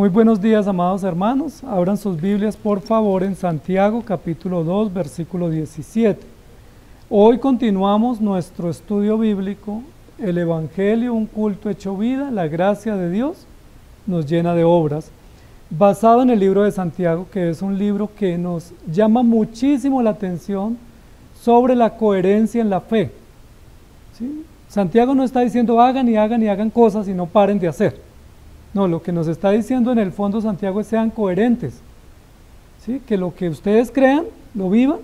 Muy buenos días, amados hermanos. Abran sus Biblias, por favor, en Santiago, capítulo 2, versículo 17. Hoy continuamos nuestro estudio bíblico, el Evangelio, un culto hecho vida, la gracia de Dios nos llena de obras, basado en el libro de Santiago, que es un libro que nos llama muchísimo la atención sobre la coherencia en la fe. ¿Sí? Santiago no está diciendo hagan y hagan y hagan cosas y no paren de hacer. No, lo que nos está diciendo en el fondo Santiago es sean coherentes, ¿sí? Que lo que ustedes crean, lo vivan,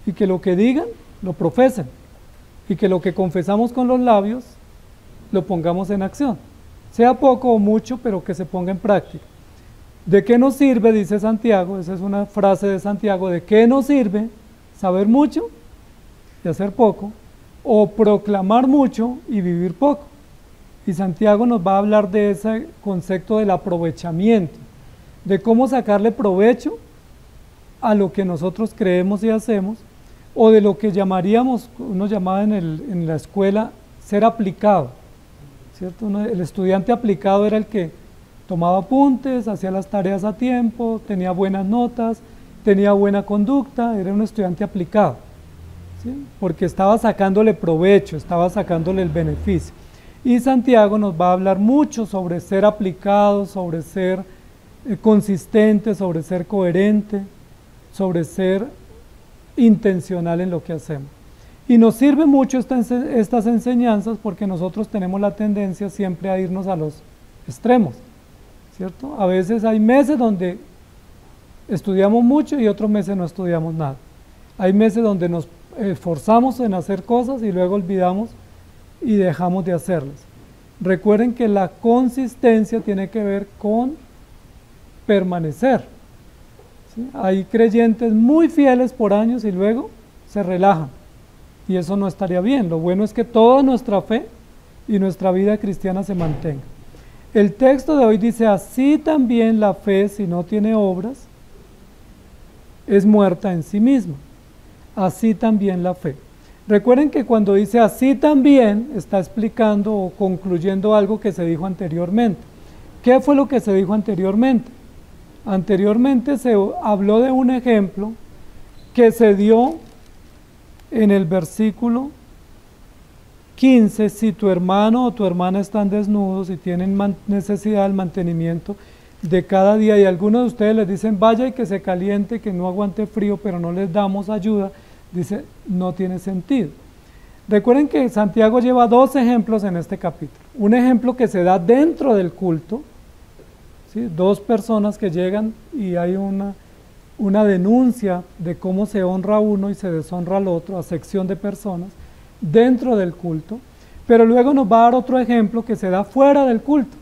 y que lo que digan, lo profesen, y que lo que confesamos con los labios, lo pongamos en acción, sea poco o mucho, pero que se ponga en práctica. ¿De qué nos sirve, dice Santiago? Esa es una frase de Santiago, ¿de qué nos sirve saber mucho y hacer poco, o proclamar mucho y vivir poco? Y Santiago nos va a hablar de ese concepto del aprovechamiento, de cómo sacarle provecho a lo que nosotros creemos y hacemos, o de lo que llamaríamos, uno llamaba en la escuela, ser aplicado, ¿cierto? El estudiante aplicado era el que tomaba apuntes, hacía las tareas a tiempo, tenía buenas notas, tenía buena conducta, era un estudiante aplicado, ¿sí? Porque estaba sacándole provecho, estaba sacándole el beneficio. Y Santiago nos va a hablar mucho sobre ser aplicado, sobre ser consistente, sobre ser coherente, sobre ser intencional en lo que hacemos. Y nos sirve mucho estas enseñanzas porque nosotros tenemos la tendencia siempre a irnos a los extremos, ¿cierto? A veces hay meses donde estudiamos mucho y otros meses no estudiamos nada. Hay meses donde nos esforzamos en hacer cosas y luego olvidamos y dejamos de hacerlas. Recuerden que la consistencia tiene que ver con permanecer, ¿sí? Hay creyentes muy fieles por años y luego se relajan, y eso no estaría bien. Lo bueno es que toda nuestra fe y nuestra vida cristiana se mantenga. El texto de hoy dice: así también la fe, si no tiene obras, es muerta en sí misma. Así también la fe. Recuerden que cuando dice así también, está explicando o concluyendo algo que se dijo anteriormente. ¿Qué fue lo que se dijo anteriormente? Anteriormente se habló de un ejemplo que se dio en el versículo 15, si tu hermano o tu hermana están desnudos y tienen necesidad del mantenimiento de cada día, y algunos de ustedes les dicen vaya y que se caliente, que no aguante frío, pero no les damos ayuda, dice, no tiene sentido. Recuerden que Santiago lleva dos ejemplos en este capítulo. Un ejemplo que se da dentro del culto, ¿sí? Dos personas que llegan y hay una denuncia de cómo se honra a uno y se deshonra al otro, a sección de personas, dentro del culto. Pero luego nos va a dar otro ejemplo que se da fuera del culto.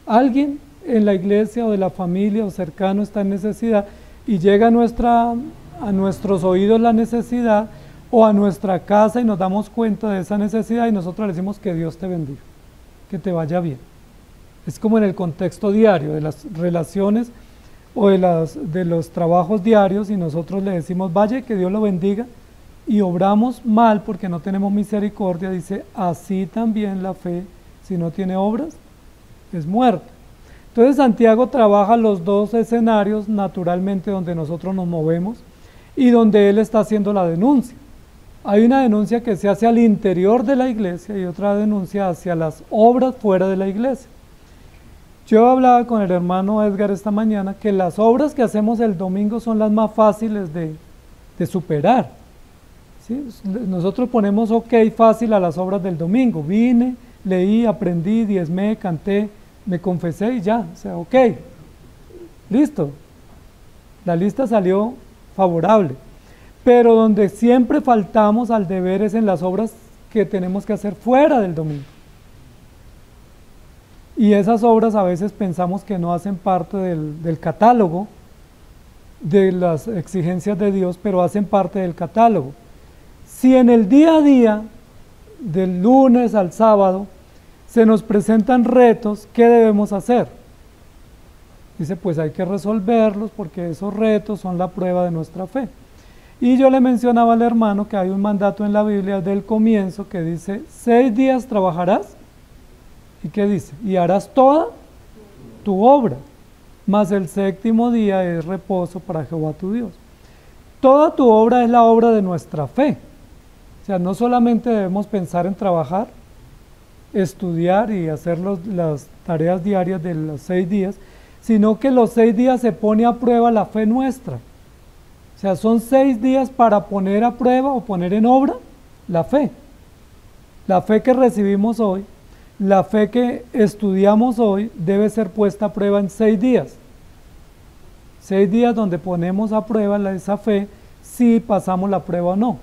Alguien en la iglesia o de la familia o cercano está en necesidad y llega a nuestros oídos la necesidad, o a nuestra casa y nos damos cuenta de esa necesidad y nosotros le decimos que Dios te bendiga, que te vaya bien. Es como en el contexto diario de las relaciones o de los trabajos diarios, y nosotros le decimos vaya, que Dios lo bendiga, y obramos mal porque no tenemos misericordia. Dice, así también la fe, si no tiene obras, es muerta. Entonces Santiago trabaja los dos escenarios naturalmente donde nosotros nos movemos y donde él está haciendo la denuncia. Hay una denuncia que se hace al interior de la iglesia y otra denuncia hacia las obras fuera de la iglesia. Yo hablaba con el hermano Edgar esta mañana que las obras que hacemos el domingo son las más fáciles de superar, ¿sí? Nosotros ponemos ok fácil a las obras del domingo. Vine, leí, aprendí, diezmé, canté, me confesé y ya, o sea, ok, listo. La lista salió favorable. Pero donde siempre faltamos al deber es en las obras que tenemos que hacer fuera del domingo. Y esas obras a veces pensamos que no hacen parte del catálogo de las exigencias de Dios, pero hacen parte del catálogo. Si en el día a día, del lunes al sábado, se nos presentan retos, ¿qué debemos hacer? Dice, pues hay que resolverlos porque esos retos son la prueba de nuestra fe. Y yo le mencionaba al hermano que hay un mandato en la Biblia del comienzo que dice, 6 días trabajarás, ¿y qué dice? Y harás toda tu obra. mas el séptimo día es reposo para Jehová tu Dios. Toda tu obra es la obra de nuestra fe. O sea, no solamente debemos pensar en trabajar, estudiar y hacer las tareas diarias de los 6 días, sino que los 6 días se pone a prueba la fe nuestra. O sea, son 6 días para poner a prueba o poner en obra la fe. La fe que recibimos hoy, la fe que estudiamos hoy, debe ser puesta a prueba en 6 días. 6 días donde ponemos a prueba esa fe, si pasamos la prueba o no.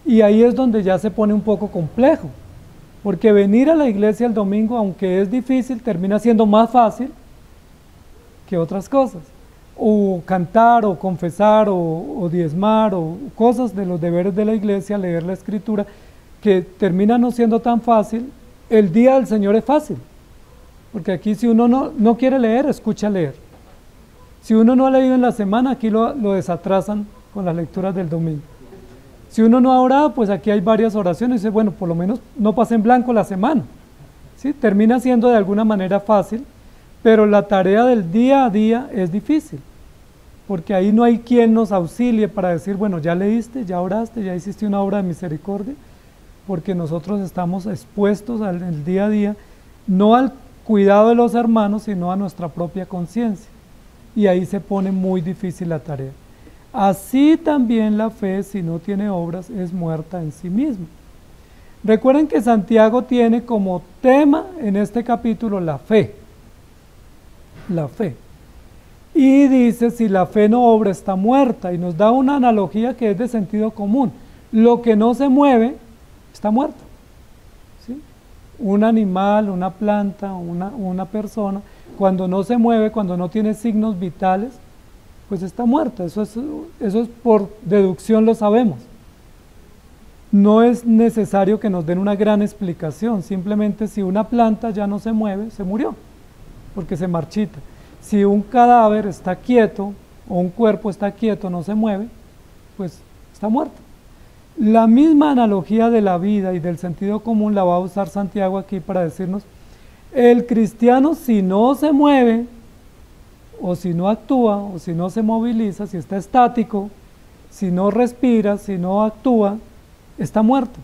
Y ahí es donde ya se pone un poco complejo, porque venir a la iglesia el domingo, aunque es difícil, termina siendo más fácil que otras cosas. O cantar, o confesar, o diezmar, o cosas de los deberes de la iglesia, leer la escritura, que termina no siendo tan fácil. El día del Señor es fácil, porque aquí si uno no quiere leer, escucha leer. Si uno no ha leído en la semana, aquí lo desatrasan con las lecturas del domingo. Si uno no ha orado, pues aquí hay varias oraciones, y dice, bueno, por lo menos no pase en blanco la semana. ¿Sí? Termina siendo de alguna manera fácil, pero la tarea del día a día es difícil, porque ahí no hay quien nos auxilie para decir, bueno, ya leíste, ya oraste, ya hiciste una obra de misericordia, porque nosotros estamos expuestos en el día a día, no al cuidado de los hermanos, sino a nuestra propia conciencia, y ahí se pone muy difícil la tarea. Así también la fe, si no tiene obras, es muerta en sí misma. Recuerden que Santiago tiene como tema en este capítulo la fe. La fe. Y dice, si la fe no obra, está muerta, y nos da una analogía que es de sentido común. Lo que no se mueve, está muerto. ¿Sí? Un animal, una planta, una persona, cuando no se mueve, cuando no tiene signos vitales, pues está muerta. Eso es por deducción, lo sabemos. No es necesario que nos den una gran explicación, simplemente si una planta ya no se mueve, se murió, porque se marchita. Si un cadáver está quieto, o un cuerpo está quieto, no se mueve, pues está muerto. La misma analogía de la vida y del sentido común la va a usar Santiago aquí para decirnos, el cristiano si no se mueve, o si no actúa, o si no se moviliza, si está estático, si no respira, si no actúa, está muerto.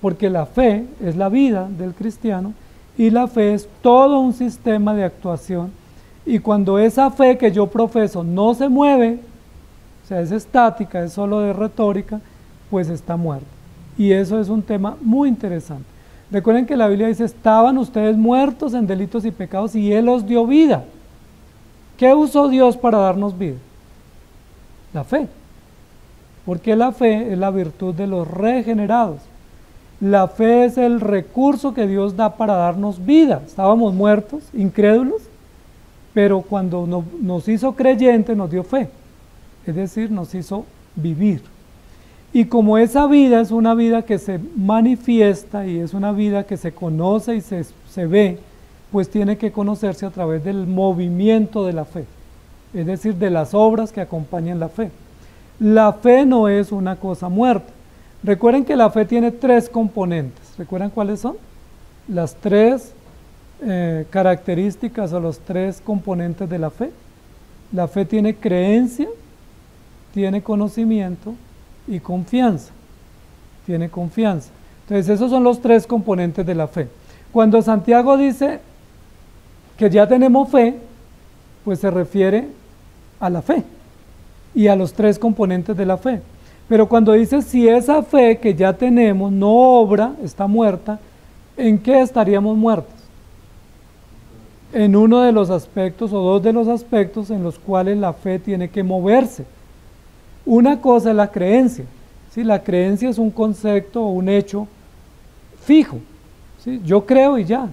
Porque la fe es la vida del cristiano, y la fe es todo un sistema de actuación, y cuando esa fe que yo profeso no se mueve, o sea, es estática, es solo de retórica, pues está muerta. Y eso es un tema muy interesante. Recuerden que la Biblia dice, estaban ustedes muertos en delitos y pecados, y Él os dio vida. ¿Qué usó Dios para darnos vida? La fe. Porque la fe es la virtud de los regenerados. La fe es el recurso que Dios da para darnos vida. Estábamos muertos, incrédulos, pero cuando nos hizo creyentes nos dio fe. Es decir, nos hizo vivir. Y como esa vida es una vida que se manifiesta y es una vida que se conoce y se ve, pues tiene que conocerse a través del movimiento de la fe, es decir, de las obras que acompañan la fe. La fe no es una cosa muerta. Recuerden que la fe tiene 3 componentes. ¿Recuerdan cuáles son? Las 3 características o los 3 componentes de la fe. La fe tiene creencia, tiene conocimiento y confianza. Tiene confianza. Entonces esos son los 3 componentes de la fe. Cuando Santiago dice que ya tenemos fe, pues se refiere a la fe y a los 3 componentes de la fe. Pero cuando dice si esa fe que ya tenemos no obra, está muerta, ¿en qué estaríamos muertos? En uno de los aspectos o 2 de los aspectos en los cuales la fe tiene que moverse. Una cosa es la creencia, ¿sí? La creencia es un concepto o un hecho fijo, ¿sí? Yo creo y ya.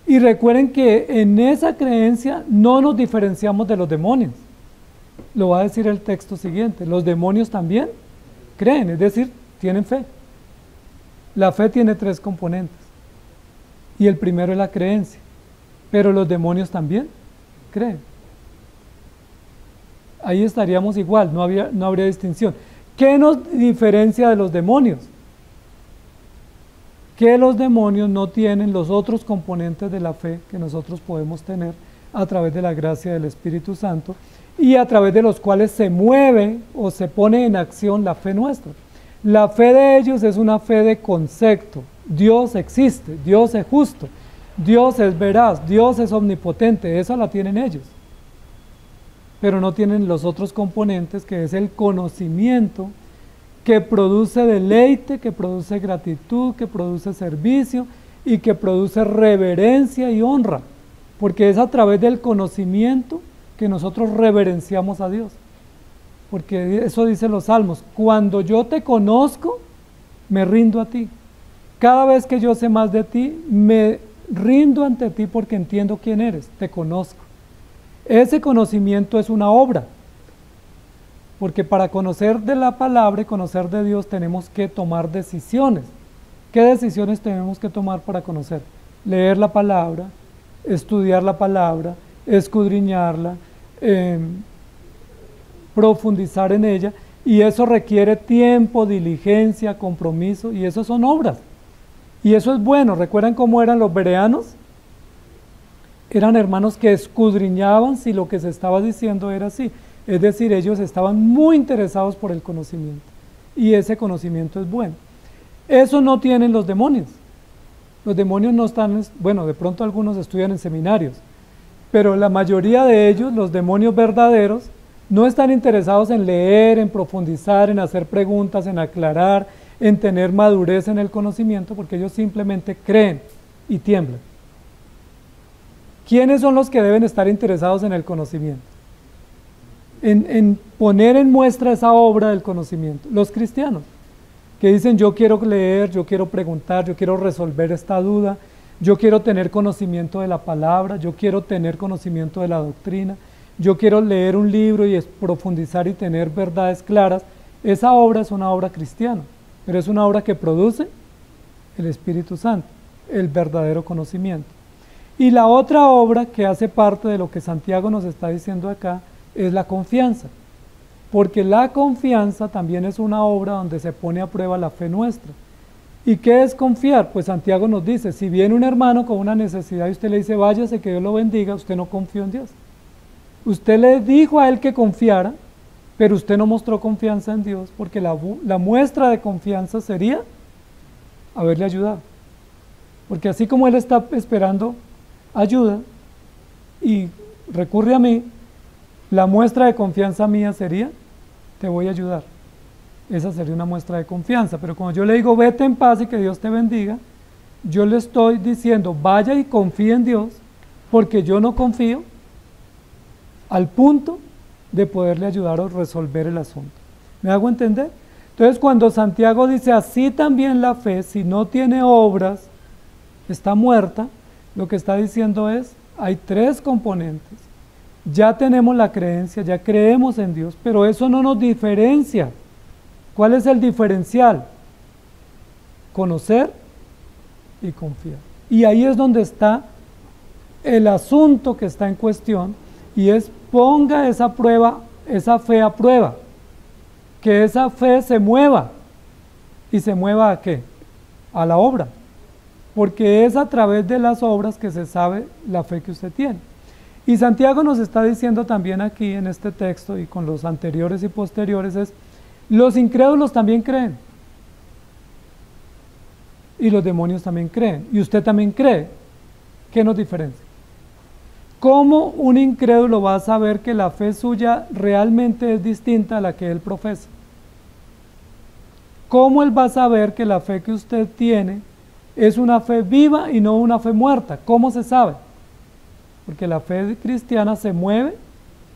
Y recuerden que en esa creencia no nos diferenciamos de los demonios. Lo va a decir el texto siguiente. Los demonios también creen, es decir, tienen fe. La fe tiene 3 componentes. Y el primero es la creencia. Pero los demonios también creen. Ahí estaríamos igual, no habría distinción. ¿Qué nos diferencia de los demonios? Que los demonios no tienen los otros componentes de la fe que nosotros podemos tener, a través de la gracia del Espíritu Santo y a través de los cuales se mueve o se pone en acción la fe nuestra. La fe de ellos es una fe de concepto. Dios existe, Dios es justo, Dios es veraz, Dios es omnipotente, esa la tienen ellos. Pero no tienen los otros componentes, que es el conocimiento, que produce deleite, que produce gratitud, que produce servicio y que produce reverencia y honra, porque es a través del conocimiento que nosotros reverenciamos a Dios. Porque eso dicen los salmos: cuando yo te conozco, me rindo a ti. Cada vez que yo sé más de ti, me rindo ante ti porque entiendo quién eres, te conozco. Ese conocimiento es una obra, porque para conocer de la palabra y conocer de Dios tenemos que tomar decisiones. ¿Qué decisiones tenemos que tomar para conocer? Leer la palabra, estudiar la palabra, escudriñarla, profundizar en ella, y eso requiere tiempo, diligencia, compromiso, y eso son obras. Y eso es bueno. ¿Recuerdan cómo eran los bereanos? Eran hermanos que escudriñaban si lo que se estaba diciendo era así. Es decir, ellos estaban muy interesados por el conocimiento, y ese conocimiento es bueno. Eso no tienen los demonios. Los demonios no están, bueno, de pronto algunos estudian en seminarios, pero la mayoría de ellos, los demonios verdaderos, no están interesados en leer, en profundizar, en hacer preguntas, en aclarar, en tener madurez en el conocimiento, porque ellos simplemente creen y tiemblan. ¿Quiénes son los que deben estar interesados en el conocimiento? En poner en muestra esa obra del conocimiento. Los cristianos, que dicen: yo quiero leer, yo quiero preguntar, yo quiero resolver esta duda, yo quiero tener conocimiento de la palabra, yo quiero tener conocimiento de la doctrina, yo quiero leer un libro y profundizar y tener verdades claras. Esa obra es una obra cristiana, pero es una obra que produce el Espíritu Santo, el verdadero conocimiento. Y la otra obra que hace parte de lo que Santiago nos está diciendo acá es la confianza, porque la confianza también es una obra donde se pone a prueba la fe nuestra. ¿Y qué es confiar? Pues Santiago nos dice: si viene un hermano con una necesidad y usted le dice váyase, que Dios lo bendiga, usted no confió en Dios. Usted le dijo a él que confiara, pero usted no mostró confianza en Dios, porque la muestra de confianza sería haberle ayudado. Porque así como él está esperando ayuda y recurre a mí, la muestra de confianza mía sería: te voy a ayudar. Esa sería una muestra de confianza. Pero cuando yo le digo vete en paz y que Dios te bendiga, yo le estoy diciendo vaya y confíe en Dios, porque yo no confío al punto de poderle ayudar a resolver el asunto. ¿Me hago entender? Entonces, cuando Santiago dice así también la fe, si no tiene obras, está muerta, lo que está diciendo es: hay tres componentes. Ya tenemos la creencia, ya creemos en Dios, pero eso no nos diferencia. ¿Cuál es el diferencial? Conocer y confiar. Y ahí es donde está el asunto que está en cuestión, y es: ponga esa fe a prueba, que esa fe se mueva. ¿Y se mueva a qué? A la obra, porque es a través de las obras que se sabe la fe que usted tiene. Y Santiago nos está diciendo también aquí en este texto, y con los anteriores y posteriores, es: los incrédulos también creen, y los demonios también creen, y usted también cree. ¿Qué nos diferencia? ¿Cómo un incrédulo va a saber que la fe suya realmente es distinta a la que él profesa? ¿Cómo él va a saber que la fe que usted tiene es una fe viva y no una fe muerta? ¿Cómo se sabe? Porque la fe cristiana se mueve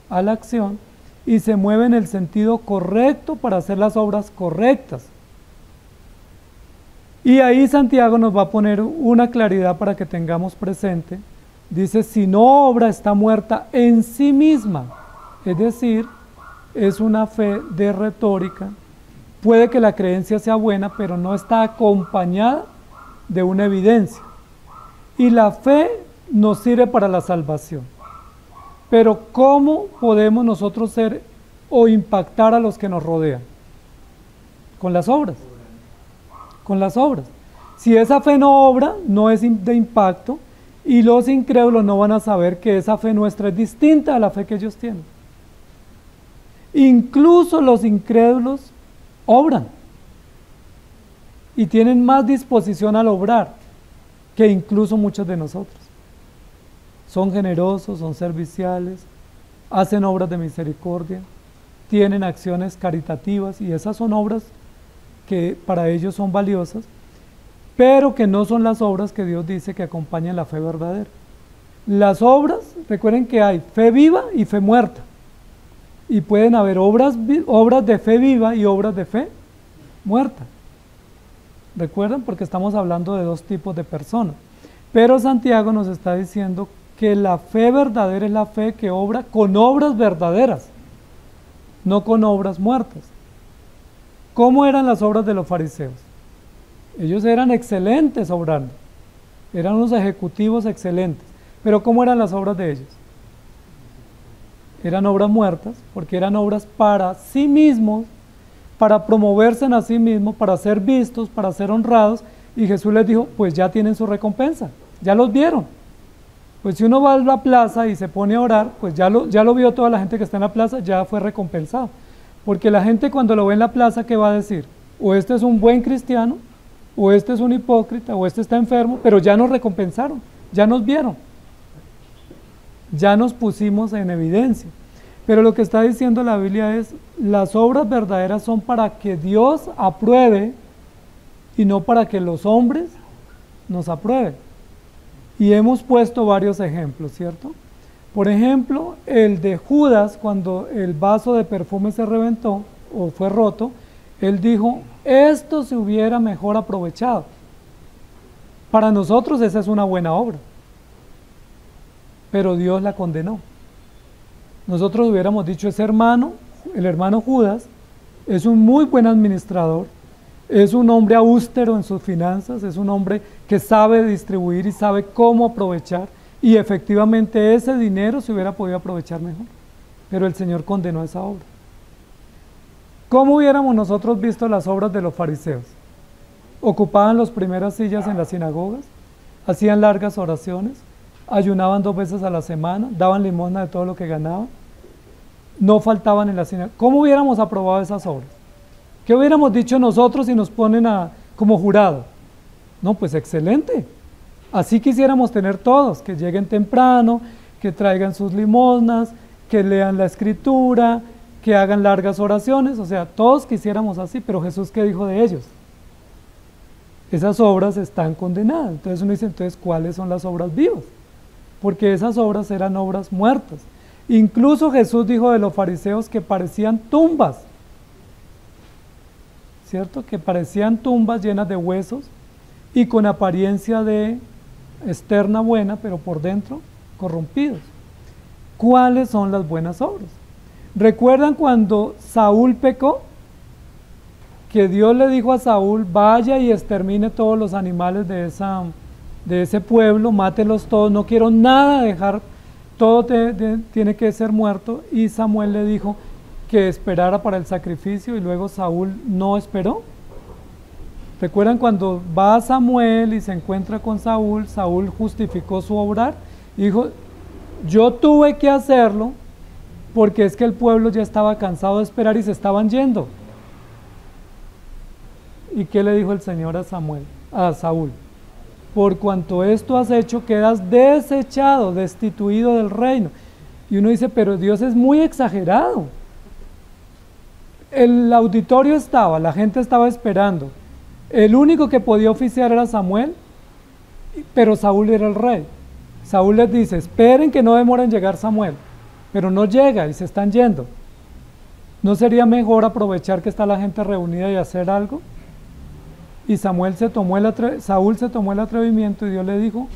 a la acción y se mueve en el sentido correcto para hacer las obras correctas. Y ahí Santiago nos va a poner una claridad para que tengamos presente. Dice: si no obra, está muerta en sí misma. Es decir, es una fe de retórica. Puede que la creencia sea buena, pero no está acompañada de una evidencia. Y la fe nos sirve para la salvación. Pero ¿cómo podemos nosotros ser o impactar a los que nos rodean? Con las obras. Con las obras. Si esa fe no obra, no es de impacto. Y los incrédulos no van a saber que esa fe nuestra es distinta a la fe que ellos tienen. Incluso los incrédulos obran y tienen más disposición al obrar que incluso muchos de nosotros. Son generosos, son serviciales, hacen obras de misericordia, tienen acciones caritativas y esas son obras que para ellos son valiosas, pero que no son las obras que Dios dice que acompañan la fe verdadera. Las obras, recuerden que hay fe viva y fe muerta, y pueden haber obras de fe viva y obras de fe muerta. ¿Recuerdan? Porque estamos hablando de dos tipos de personas. Pero Santiago nos está diciendo que la fe verdadera es la fe que obra con obras verdaderas, no con obras muertas. ¿Cómo eran las obras de los fariseos? Ellos eran excelentes obrando, eran unos ejecutivos excelentes, pero ¿cómo eran las obras de ellos? Eran obras muertas, porque eran obras para sí mismos, para promoverse a sí mismos, para ser vistos, para ser honrados, y Jesús les dijo, pues ya tienen su recompensa, ya los vieron. Pues si uno va a la plaza y se pone a orar, pues ya lo vio toda la gente que está en la plaza, ya fue recompensado. Porque la gente cuando lo ve en la plaza, ¿qué va a decir? O este es un buen cristiano, o este es un hipócrita, o este está enfermo, pero ya nos recompensaron, ya nos vieron, ya nos pusimos en evidencia. Pero lo que está diciendo la Biblia es, las obras verdaderas son para que Dios apruebe y no para que los hombres nos aprueben. Y hemos puesto varios ejemplos, ¿cierto? Por ejemplo, el de Judas, cuando el vaso de perfume se reventó o fue roto, él dijo, esto se hubiera mejor aprovechado. Para nosotros esa es una buena obra, pero Dios la condenó. Nosotros hubiéramos dicho, ese hermano, el hermano Judas, es un muy buen administrador, es un hombre austero en sus finanzas, es un hombre que sabe distribuir y sabe cómo aprovechar, y efectivamente ese dinero se hubiera podido aprovechar mejor, pero el Señor condenó esa obra. ¿Cómo hubiéramos nosotros visto las obras de los fariseos? Ocupaban las primeras sillas en las sinagogas, hacían largas oraciones, ayunaban 2 veces a la semana, daban limosna de todo lo que ganaban, no faltaban en la sinagoga. ¿Cómo hubiéramos aprobado esas obras? ¿Qué hubiéramos dicho nosotros si nos ponen como jurado? No, pues excelente. Así quisiéramos tener todos, que lleguen temprano, que traigan sus limosnas, que lean la escritura, que hagan largas oraciones, o sea, todos quisiéramos así, pero Jesús, ¿qué dijo de ellos? Esas obras están condenadas. Entonces uno dice, entonces, ¿cuáles son las obras vivas? Porque esas obras eran obras muertas. Incluso Jesús dijo de los fariseos que parecían tumbas, ¿cierto? Que parecían tumbas llenas de huesos y con apariencia de externa buena, pero por dentro corrompidos. ¿Cuáles son las buenas obras? ¿Recuerdan cuando Saúl pecó? Que Dios le dijo a Saúl, vaya y extermine todos los animales de ese pueblo, mátelos todos, no quiero nada dejar, todo tiene que ser muerto. Y Samuel le dijo que esperara para el sacrificio y luego Saúl no esperó. ¿Recuerdan cuando va Samuel y se encuentra con Saúl? Saúl justificó su obrar y dijo, yo tuve que hacerlo porque es que el pueblo ya estaba cansado de esperar y se estaban yendo. ¿Y qué le dijo el Señor a Saúl? Por cuanto esto has hecho, quedas desechado, destituido del reino. Y uno dice, pero Dios es muy exagerado. El auditorio estaba, la gente estaba esperando. El único que podía oficiar era Samuel, pero Saúl era el rey. Saúl les dice, esperen que no demoren en llegar Samuel, pero no llega y se están yendo. ¿No sería mejor aprovechar que está la gente reunida y hacer algo? Y Saúl se tomó el atrevimiento y Dios le dijo,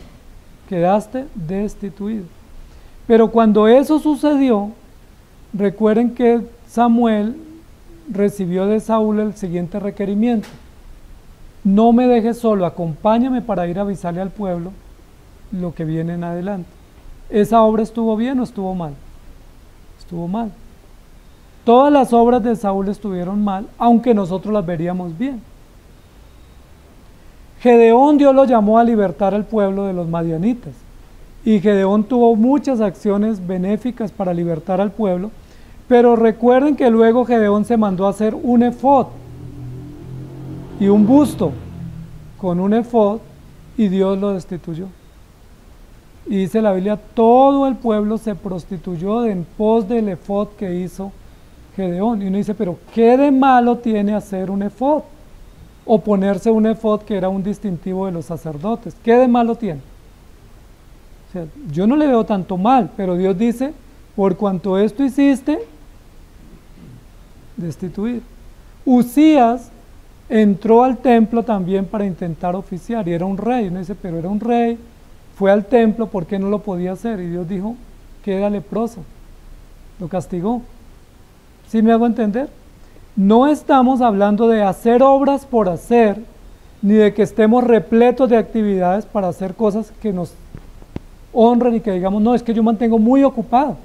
quedaste destituido. Pero cuando eso sucedió, recuerden que Samuel recibió de Saúl el siguiente requerimiento: no me dejes solo, acompáñame para ir a avisarle al pueblo lo que viene en adelante. ¿Esa obra estuvo bien o estuvo mal? Estuvo mal. Todas las obras de Saúl estuvieron mal, aunque nosotros las veríamos bien. Gedeón, Dios lo llamó a libertar al pueblo de los madianitas. y Gedeón tuvo muchas acciones benéficas para libertar al pueblo, pero recuerden que luego Gedeón se mandó a hacer un efod y un busto con un efod y Dios lo destituyó. Y dice la Biblia, todo el pueblo se prostituyó en pos del efod que hizo Gedeón. Y uno dice, pero ¿qué de malo tiene hacer un efod? O ponerse un efod que era un distintivo de los sacerdotes. ¿Qué de malo tiene? O sea, yo no le veo tanto mal, pero Dios dice, por cuanto esto hiciste, destituir. Usías entró al templo también para intentar oficiar, y era un rey. Uno dice, pero era un rey, fue al templo, ¿por qué no lo podía hacer? Y Dios dijo, que era leproso, lo castigó. ¿Sí me hago entender? No estamos hablando de hacer obras por hacer, ni de que estemos repletos de actividades para hacer cosas que nos honran y que digamos, no, es que yo mantengo muy ocupado.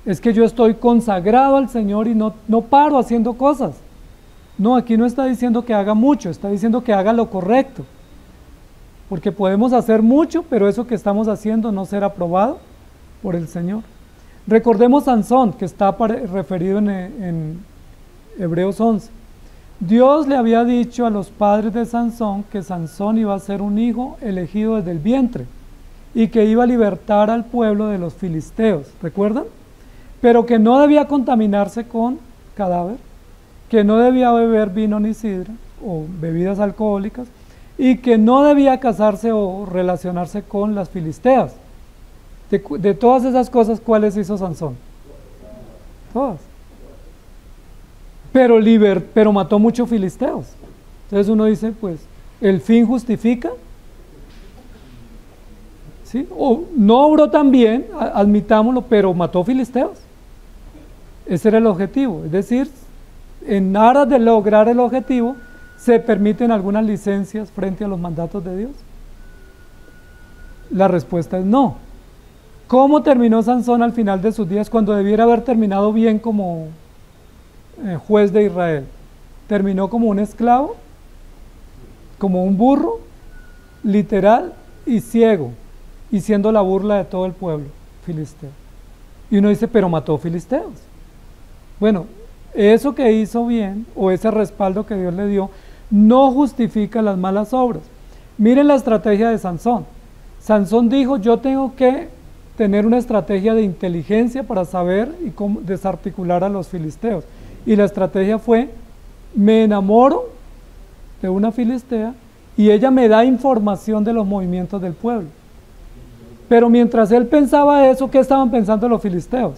Es que yo estoy consagrado al Señor y no paro haciendo cosas. No, aquí no está diciendo que haga mucho, está diciendo que haga lo correcto. Porque podemos hacer mucho, pero eso que estamos haciendo no será aprobado por el Señor. Recordemos Sansón, que está referido en Hebreos 11. Dios le había dicho a los padres de Sansón que Sansón iba a ser un hijo elegido desde el vientre y que iba a libertar al pueblo de los filisteos, ¿recuerdan? Pero que no debía contaminarse con cadáver, que no debía beber vino ni sidra o bebidas alcohólicas y que no debía casarse o relacionarse con las filisteas. De todas esas cosas, ¿cuáles hizo Sansón? Todas. Pero mató muchos filisteos. Entonces uno dice, pues, ¿el fin justifica? ¿Sí? O no obró tan bien, admitámoslo, pero mató filisteos. Ese era el objetivo. Es decir, en aras de lograr el objetivo, se permiten algunas licencias frente a los mandatos de Dios. La respuesta es no. ¿Cómo terminó Sansón al final de sus días cuando debiera haber terminado bien como juez de Israel? Terminó como un esclavo, como un burro, literal y ciego, y siendo la burla de todo el pueblo filisteo. Y uno dice, pero mató filisteos. Bueno, eso que hizo bien, o ese respaldo que Dios le dio, no justifica las malas obras. Miren la estrategia de Sansón. Sansón dijo, yo tengo que tener una estrategia de inteligencia para saber y cómo desarticular a los filisteos. Y la estrategia fue, me enamoro de una filistea y ella me da información de los movimientos del pueblo. Pero mientras él pensaba eso, ¿qué estaban pensando los filisteos?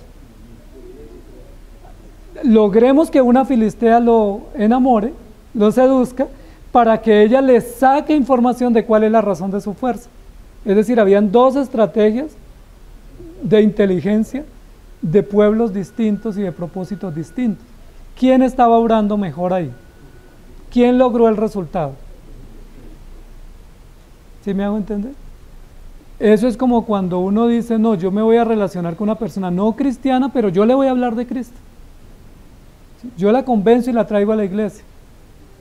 Logremos que una filistea lo enamore, lo seduzca, para que ella le saque información de cuál es la razón de su fuerza. Es decir, habían dos estrategias de inteligencia de pueblos distintos y de propósitos distintos. ¿Quién estaba obrando mejor ahí? ¿Quién logró el resultado? ¿Sí me hago entender? Eso es como cuando uno dice, no, yo me voy a relacionar con una persona no cristiana, pero yo le voy a hablar de Cristo. ¿Sí? Yo la convenzo y la traigo a la iglesia.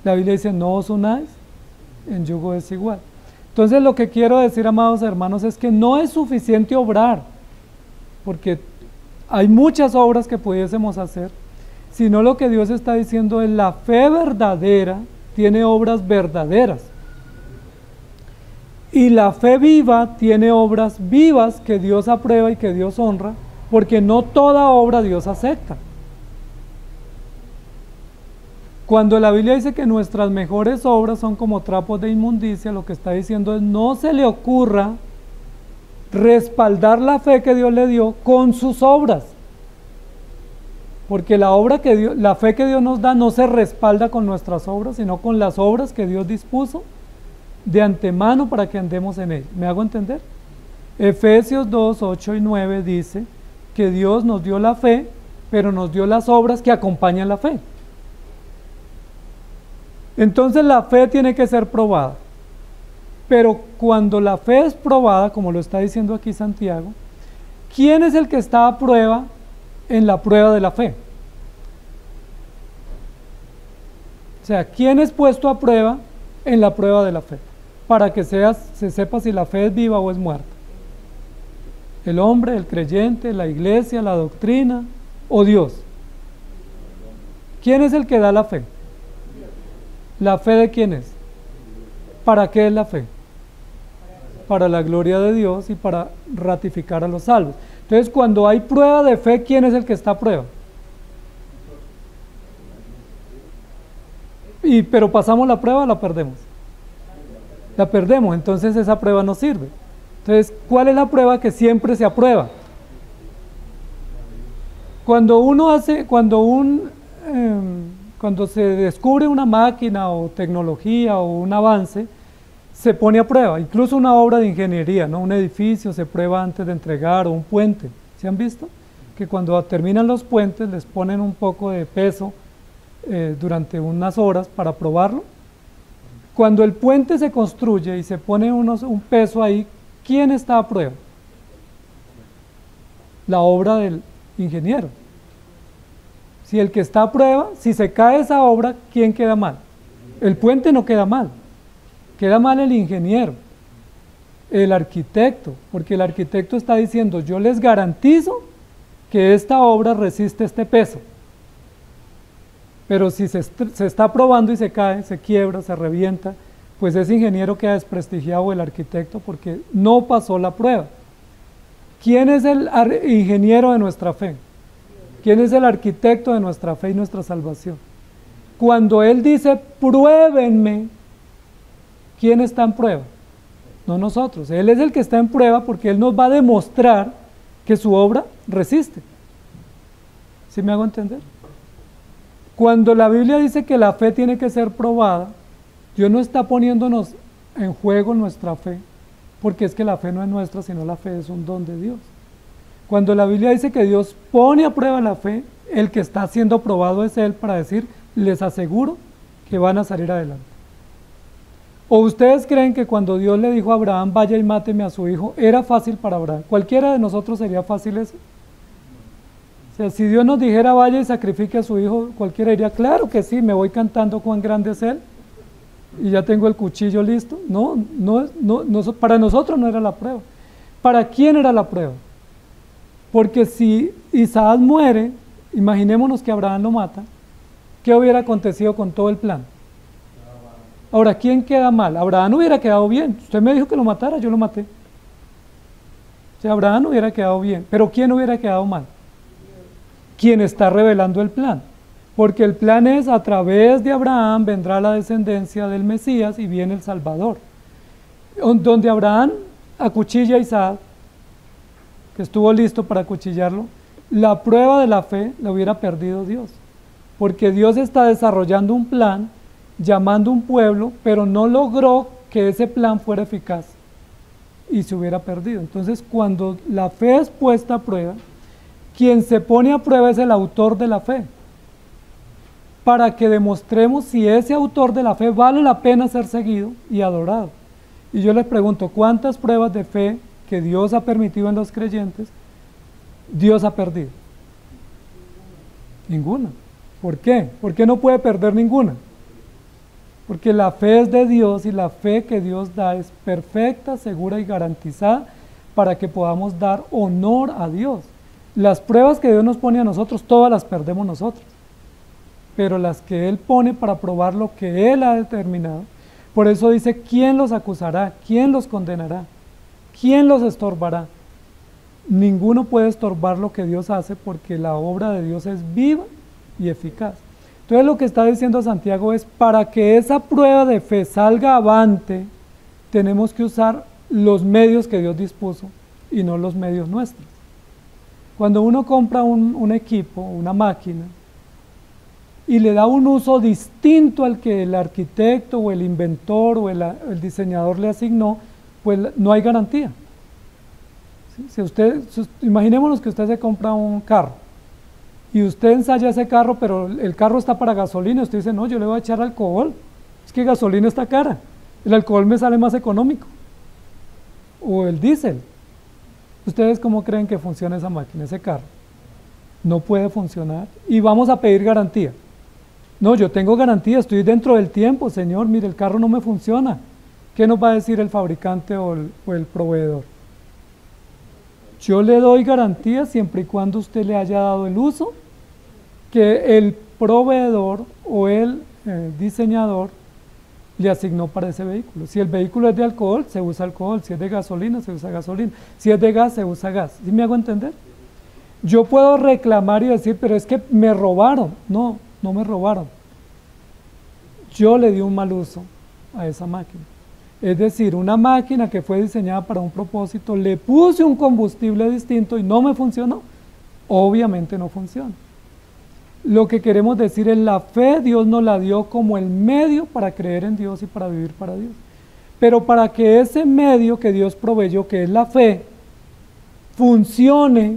La Biblia dice, no os unáis en yugo desigual. Entonces lo que quiero decir, amados hermanos, es que no es suficiente obrar, porque hay muchas obras que pudiésemos hacer, sino lo que Dios está diciendo es la fe verdadera tiene obras verdaderas. Y la fe viva tiene obras vivas que Dios aprueba y que Dios honra, porque no toda obra Dios acepta. Cuando la Biblia dice que nuestras mejores obras son como trapos de inmundicia, lo que está diciendo es no se le ocurra respaldar la fe que Dios le dio con sus obras. Porque la fe que Dios nos da no se respalda con nuestras obras, sino con las obras que Dios dispuso de antemano para que andemos en él. ¿Me hago entender? Efesios 2, 8 y 9 dice que Dios nos dio la fe, pero nos dio las obras que acompañan la fe. Entonces la fe tiene que ser probada. Pero cuando la fe es probada, como lo está diciendo aquí Santiago, ¿quién es el que está a prueba en la prueba de la fe? O sea, ¿quién es puesto a prueba en la prueba de la fe? para que se sepa si la fe es viva o es muerta? ¿El hombre, el creyente, la iglesia, la doctrina o Dios? ¿Quién es el que da la fe? ¿La fe de quién es? ¿Para qué es la fe? Para la gloria de Dios y para ratificar a los salvos. Entonces, cuando hay prueba de fe, ¿quién es el que está a prueba? Pero pasamos la prueba, la perdemos. La perdemos, entonces esa prueba no sirve. Entonces, ¿cuál es la prueba que siempre se aprueba? Cuando se descubre una máquina o tecnología o un avance, se pone a prueba, incluso una obra de ingeniería, ¿no? Un edificio se prueba antes de entregar, o un puente. ¿Se han visto? Que cuando terminan los puentes les ponen un poco de peso durante unas horas para probarlo. Cuando el puente se construye y se pone un peso ahí, ¿quién está a prueba? La obra del ingeniero. Si el que está a prueba, si se cae esa obra, ¿quién queda mal? El puente no queda mal. Queda mal el ingeniero, el arquitecto, porque el arquitecto está diciendo, yo les garantizo que esta obra resiste este peso. Pero si se está probando y se cae, se quiebra, se revienta, pues ese ingeniero queda desprestigiado, el arquitecto, porque no pasó la prueba. ¿Quién es el ingeniero de nuestra fe? ¿Quién es el arquitecto de nuestra fe y nuestra salvación? Cuando Él dice, pruébenme, ¿quién está en prueba? No nosotros. Él es el que está en prueba porque Él nos va a demostrar que su obra resiste. ¿Sí me hago entender? Cuando la Biblia dice que la fe tiene que ser probada, Dios no está poniéndonos en juego nuestra fe, porque es que la fe no es nuestra, sino la fe es un don de Dios. Cuando la Biblia dice que Dios pone a prueba la fe, el que está siendo probado es Él para decir, les aseguro que van a salir adelante. ¿O ustedes creen que cuando Dios le dijo a Abraham, vaya y máteme a su hijo, era fácil para Abraham? ¿Cualquiera de nosotros sería fácil eso? O sea, si Dios nos dijera, vaya y sacrifique a su hijo, cualquiera diría, claro que sí, me voy cantando cuán grande es Él, y ya tengo el cuchillo listo. No, para nosotros no era la prueba. ¿Para quién era la prueba? Porque si Isaac muere, imaginémonos que Abraham lo mata, ¿qué hubiera acontecido con todo el plan? Ahora, ¿quién queda mal? Abraham hubiera quedado bien. Usted me dijo que lo matara, yo lo maté. O sea, Abraham hubiera quedado bien. Pero ¿quién hubiera quedado mal? Quien está revelando el plan. Porque el plan es, a través de Abraham vendrá la descendencia del Mesías y viene el Salvador. Donde Abraham acuchilla a Isaac, que estuvo listo para acuchillarlo, la prueba de la fe la hubiera perdido Dios. Porque Dios está desarrollando un plan, llamando a un pueblo, pero no logró que ese plan fuera eficaz y se hubiera perdido. Entonces, cuando la fe es puesta a prueba, quien se pone a prueba es el autor de la fe, para que demostremos si ese autor de la fe vale la pena ser seguido y adorado. Y yo les pregunto, ¿cuántas pruebas de fe que Dios ha permitido en los creyentes, Dios ha perdido? Ninguna. ¿Por qué? ¿Por qué no puede perder ninguna? Porque la fe es de Dios y la fe que Dios da es perfecta, segura y garantizada para que podamos dar honor a Dios. Las pruebas que Dios nos pone a nosotros, todas las perdemos nosotros. Pero las que Él pone para probar lo que Él ha determinado, por eso dice, ¿quién los acusará? ¿Quién los condenará? ¿Quién los estorbará? Ninguno puede estorbar lo que Dios hace porque la obra de Dios es viva y eficaz. Entonces lo que está diciendo Santiago es, para que esa prueba de fe salga avante, tenemos que usar los medios que Dios dispuso y no los medios nuestros. Cuando uno compra un equipo, una máquina, y le da un uso distinto al que el arquitecto o el inventor o el diseñador le asignó, pues no hay garantía. ¿Sí? Imaginémonos que usted se compra un carro y usted ensaya ese carro, pero el carro está para gasolina, usted dice, no, yo le voy a echar alcohol, es que gasolina está cara, el alcohol me sale más económico, o el diésel. ¿Ustedes cómo creen que funciona esa máquina, ese carro? No puede funcionar y vamos a pedir garantía. No, yo tengo garantía, estoy dentro del tiempo, señor, mire, el carro no me funciona. ¿Qué nos va a decir el fabricante o el proveedor? Yo le doy garantía siempre y cuando usted le haya dado el uso que el proveedor o el diseñador le asignó para ese vehículo. Si el vehículo es de alcohol, se usa alcohol. Si es de gasolina, se usa gasolina. Si es de gas, se usa gas. ¿Sí me hago entender? Yo puedo reclamar y decir, pero es que me robaron. No, no me robaron. Yo le di un mal uso a esa máquina. Es decir, una máquina que fue diseñada para un propósito, le puse un combustible distinto y no me funcionó. Obviamente no funciona. Lo que queremos decir es la fe, Dios nos la dio como el medio para creer en Dios y para vivir para Dios. Pero para que ese medio que Dios proveyó, que es la fe, funcione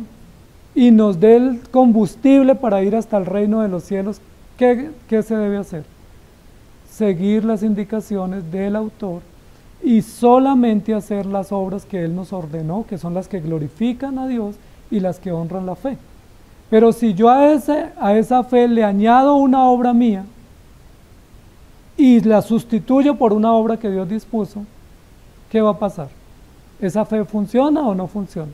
y nos dé el combustible para ir hasta el reino de los cielos, ¿qué se debe hacer? Seguir las indicaciones del autor y solamente hacer las obras que Él nos ordenó, que son las que glorifican a Dios y las que honran la fe. Pero si yo a esa fe le añado una obra mía y la sustituyo por una obra que Dios dispuso, ¿qué va a pasar? ¿Esa fe funciona o no funciona?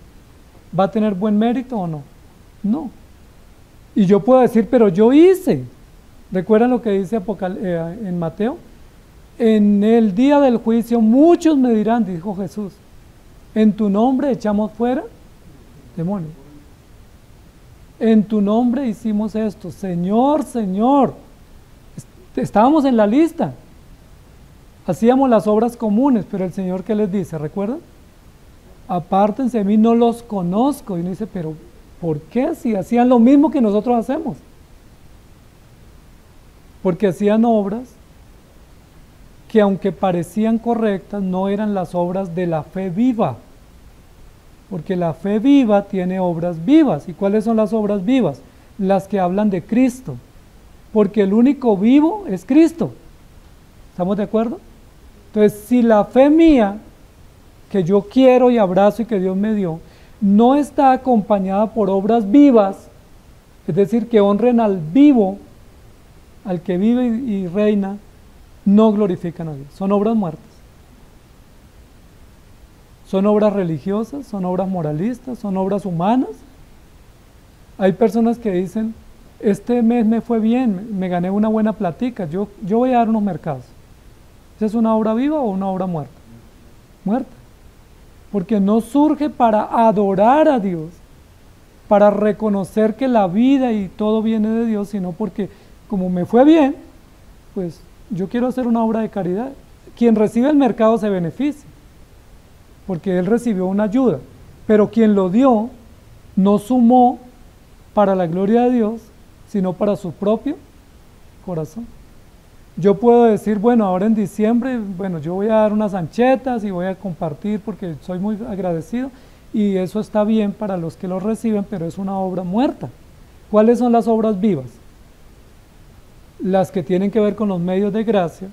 ¿Va a tener buen mérito o no? No. Y yo puedo decir, pero yo hice. ¿Recuerdan lo que dice en Mateo? En el día del juicio muchos me dirán, dijo Jesús, en tu nombre echamos fuera demonios. En tu nombre hicimos esto. Señor, Señor. Estábamos en la lista. Hacíamos las obras comunes, pero el Señor, ¿qué les dice? ¿Recuerdan? Apártense de mí, no los conozco. Y uno dice, pero ¿por qué? Si hacían lo mismo que nosotros hacemos. Porque hacían obras que, aunque parecían correctas, no eran las obras de la fe viva. Porque la fe viva tiene obras vivas. ¿Y cuáles son las obras vivas? Las que hablan de Cristo. Porque el único vivo es Cristo. ¿Estamos de acuerdo? Entonces, si la fe mía, que yo quiero y abrazo y que Dios me dio, no está acompañada por obras vivas, es decir, que honren al vivo, al que vive y reina, no glorifican a Dios. Son obras muertas. Son obras religiosas, son obras moralistas, son obras humanas. Hay personas que dicen, este mes me fue bien, me gané una buena platica, yo voy a dar unos mercados. ¿Esa es una obra viva o una obra muerta? Muerta. Porque no surge para adorar a Dios, para reconocer que la vida y todo viene de Dios, sino porque como me fue bien, pues yo quiero hacer una obra de caridad. Quien recibe el mercado se beneficia, porque él recibió una ayuda, pero quien lo dio no sumó para la gloria de Dios, sino para su propio corazón. Yo puedo decir, bueno, ahora en diciembre, bueno, yo voy a dar unas anchetas y voy a compartir porque soy muy agradecido, y eso está bien para los que lo reciben, pero es una obra muerta. ¿Cuáles son las obras vivas? Las que tienen que ver con los medios de gracia,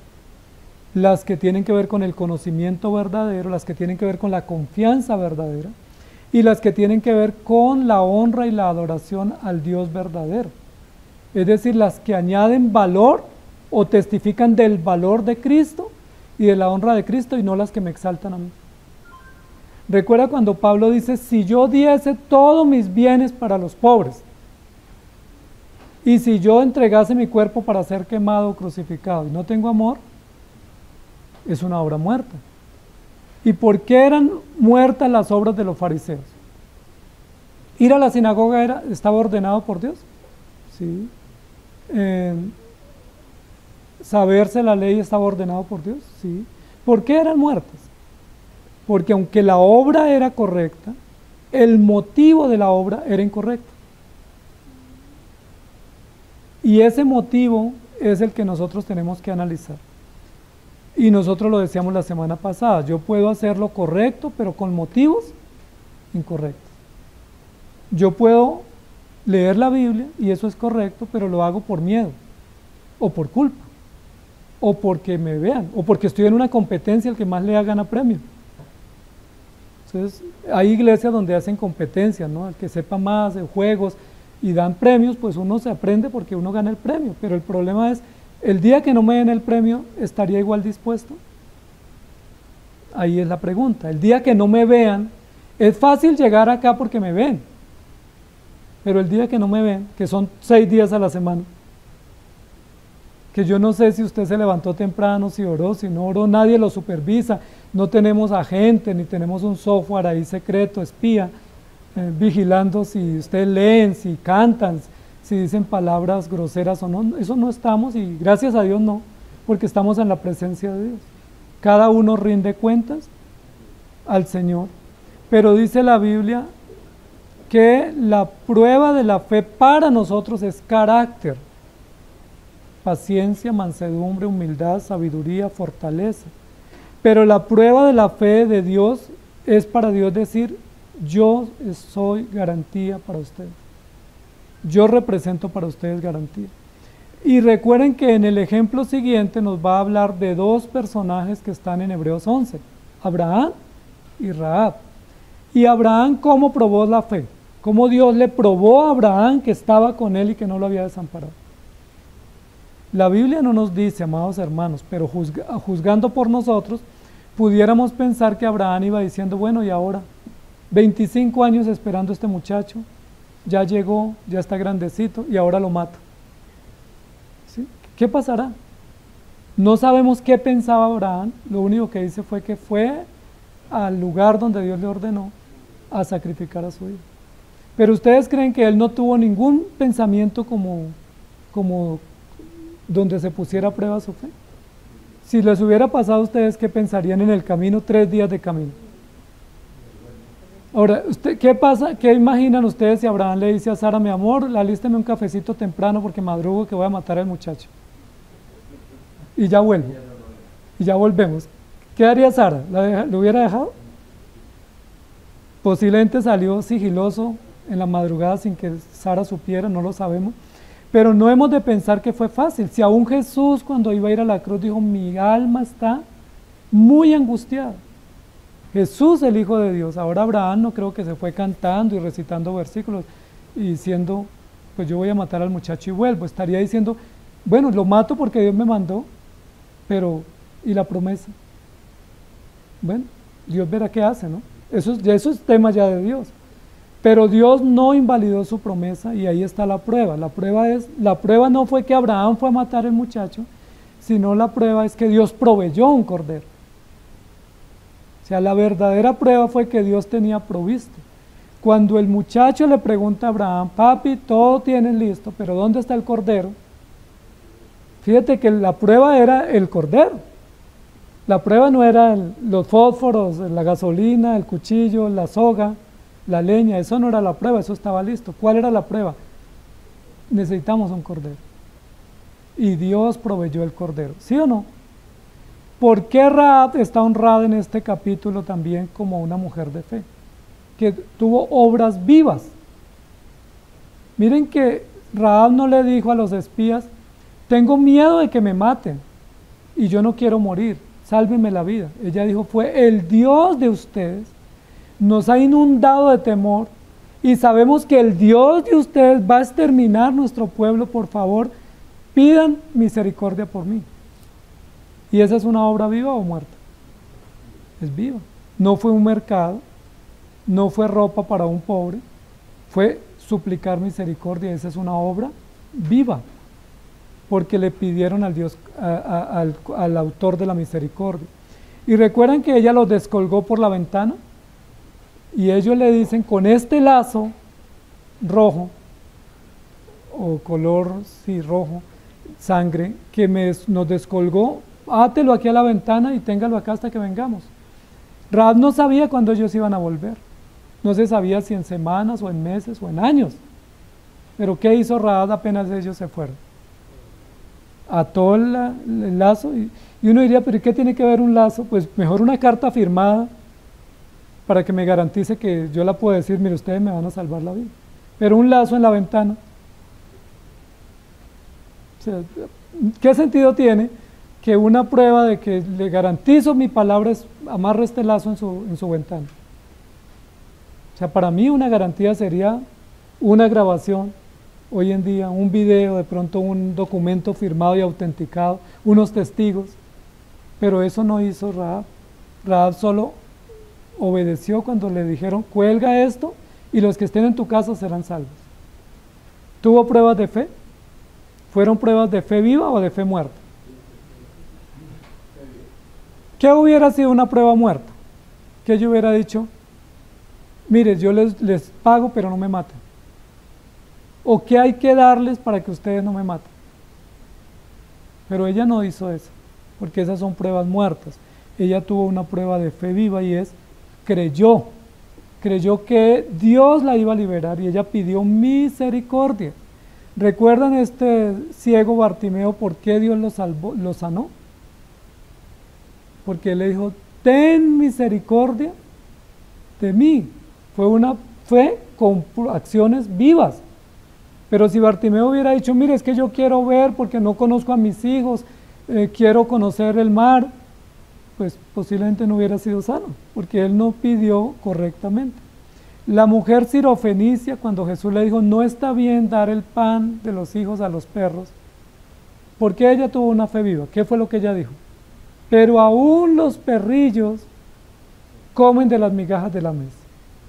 las que tienen que ver con el conocimiento verdadero, las que tienen que ver con la confianza verdadera, y las que tienen que ver con la honra y la adoración al Dios verdadero. Es decir, las que añaden valor o testifican del valor de Cristo y de la honra de Cristo, y no las que me exaltan a mí. Recuerda cuando Pablo dice, si yo diese todos mis bienes para los pobres, y si yo entregase mi cuerpo para ser quemado o crucificado y no tengo amor, es una obra muerta. ¿Y por qué eran muertas las obras de los fariseos? Ir a la sinagoga estaba ordenado por Dios. Sí. Saberse la ley estaba ordenado por Dios. Sí. ¿Por qué eran muertas? Porque aunque la obra era correcta, el motivo de la obra era incorrecto. Y ese motivo es el que nosotros tenemos que analizar. Y nosotros lo decíamos la semana pasada, yo puedo hacer lo correcto, pero con motivos incorrectos. Yo puedo leer la Biblia, y eso es correcto, pero lo hago por miedo, o por culpa, o porque me vean, o porque estoy en una competencia, el que más lea gana premio. Entonces, hay iglesias donde hacen competencias, ¿no? El que sepa más de juegos y dan premios, pues uno se aprende porque uno gana el premio, pero el problema es, el día que no me den el premio, ¿estaría igual dispuesto? Ahí es la pregunta. El día que no me vean, es fácil llegar acá porque me ven, pero el día que no me ven, que son 6 días a la semana, que yo no sé si usted se levantó temprano, si oró, si no oró, nadie lo supervisa, no tenemos agente, ni tenemos un software ahí secreto, espía, vigilando si ustedes leen, si cantan, si dicen palabras groseras o no, eso no estamos y gracias a Dios no, porque estamos en la presencia de Dios. Cada uno rinde cuentas al Señor, pero dice la Biblia que la prueba de la fe para nosotros es carácter, paciencia, mansedumbre, humildad, sabiduría, fortaleza. Pero la prueba de la fe de Dios es para Dios decir, yo soy garantía para ustedes. Yo represento para ustedes garantía. Y recuerden que en el ejemplo siguiente nos va a hablar de 2 personajes que están en Hebreos 11, Abraham y Rahab. Y Abraham, ¿cómo probó la fe? ¿Cómo Dios le probó a Abraham que estaba con él y que no lo había desamparado? La Biblia no nos dice, amados hermanos, pero juzgando por nosotros, pudiéramos pensar que Abraham iba diciendo, bueno, y ahora, 25 años esperando a este muchacho, ya llegó, ya está grandecito y ahora lo mato. ¿Sí? ¿Qué pasará? No sabemos qué pensaba Abraham, lo único que dice fue que fue al lugar donde Dios le ordenó a sacrificar a su hijo. Pero ustedes creen que él no tuvo ningún pensamiento como donde se pusiera a prueba su fe. Si les hubiera pasado a ustedes, ¿qué pensarían en el camino? 3 días de camino. Ahora, ¿qué pasa? ¿Qué imaginan ustedes si Abraham le dice a Sara, mi amor, alísteme un cafecito temprano porque madrugo que voy a matar al muchacho? Y ya vuelvo. Y ya volvemos. ¿Qué haría Sara? ¿Lo hubiera dejado? Posiblemente salió sigiloso en la madrugada sin que Sara supiera, no lo sabemos. Pero no hemos de pensar que fue fácil. Si aún Jesús cuando iba a ir a la cruz dijo, mi alma está muy angustiada. Jesús, el Hijo de Dios. Ahora Abraham no creo que se fue cantando y recitando versículos y diciendo, pues yo voy a matar al muchacho y vuelvo. Estaría diciendo, bueno, lo mato porque Dios me mandó, pero ¿y la promesa? Bueno, Dios verá qué hace, ¿no? Eso es tema ya de Dios. Pero Dios no invalidó su promesa y ahí está la prueba. La prueba no fue que Abraham fue a matar al muchacho, sino la prueba es que Dios proveyó un cordero. O sea, la verdadera prueba fue que Dios tenía provisto. Cuando el muchacho le pregunta a Abraham, papi, todo tienes listo, pero ¿dónde está el cordero? Fíjate que la prueba era el cordero. La prueba no era los fósforos, la gasolina, el cuchillo, la soga, la leña, eso no era la prueba, eso estaba listo. ¿Cuál era la prueba? Necesitamos un cordero. Y Dios proveyó el cordero, ¿sí o no? ¿Por qué Rahab está honrada en este capítulo también como una mujer de fe? Que tuvo obras vivas. Miren que Rahab no le dijo a los espías, tengo miedo de que me maten y yo no quiero morir, sálvenme la vida. Ella dijo, fue el Dios de ustedes, nos ha inundado de temor y sabemos que el Dios de ustedes va a exterminar nuestro pueblo, por favor, pidan misericordia por mí. ¿Y esa es una obra viva o muerta? Es viva. No fue un mercado, no fue ropa para un pobre, fue suplicar misericordia. Esa es una obra viva, porque le pidieron al Dios, al autor de la misericordia. Y recuerdan que ella los descolgó por la ventana y ellos le dicen, con este lazo rojo o color, sí, rojo, sangre, que nos descolgó, átelo aquí a la ventana y téngalo acá hasta que vengamos. Rahab no sabía cuándo ellos iban a volver, no se sabía si en semanas o en meses o en años, pero ¿qué hizo Rahab apenas ellos se fueron? Ató el lazo y uno diría, pero ¿qué tiene que ver un lazo? Pues mejor una carta firmada para que me garantice que yo la puedo decir, mire, ustedes me van a salvar la vida, pero un lazo en la ventana, o sea, ¿qué sentido tiene que una prueba de que le garantizo mi palabra es amarre este lazo en su ventana? O sea, para mí una garantía sería una grabación, hoy en día un video, de pronto un documento firmado y autenticado, unos testigos, pero eso no hizo Rahab. Rahab solo obedeció cuando le dijeron, cuelga esto y los que estén en tu casa serán salvos. ¿Tuvo pruebas de fe? ¿Fueron pruebas de fe viva o de fe muerta? ¿Qué hubiera sido una prueba muerta? Que yo hubiera dicho, mire, yo les pago pero no me maten. ¿O qué hay que darles para que ustedes no me maten? Pero ella no hizo eso, porque esas son pruebas muertas. Ella tuvo una prueba de fe viva y es, creyó que Dios la iba a liberar y ella pidió misericordia. ¿Recuerdan este ciego Bartimeo por qué Dios lo sanó? Porque él le dijo, ten misericordia de mí. Fue con acciones vivas. Pero si Bartimeo hubiera dicho, mire, es que yo quiero ver porque no conozco a mis hijos, quiero conocer el mar, pues posiblemente no hubiera sido sano, porque él no pidió correctamente. La mujer sirofenicia, cuando Jesús le dijo, no está bien dar el pan de los hijos a los perros, porque ella tuvo una fe viva. ¿Qué fue lo que ella dijo? Pero aún los perrillos comen de las migajas de la mesa.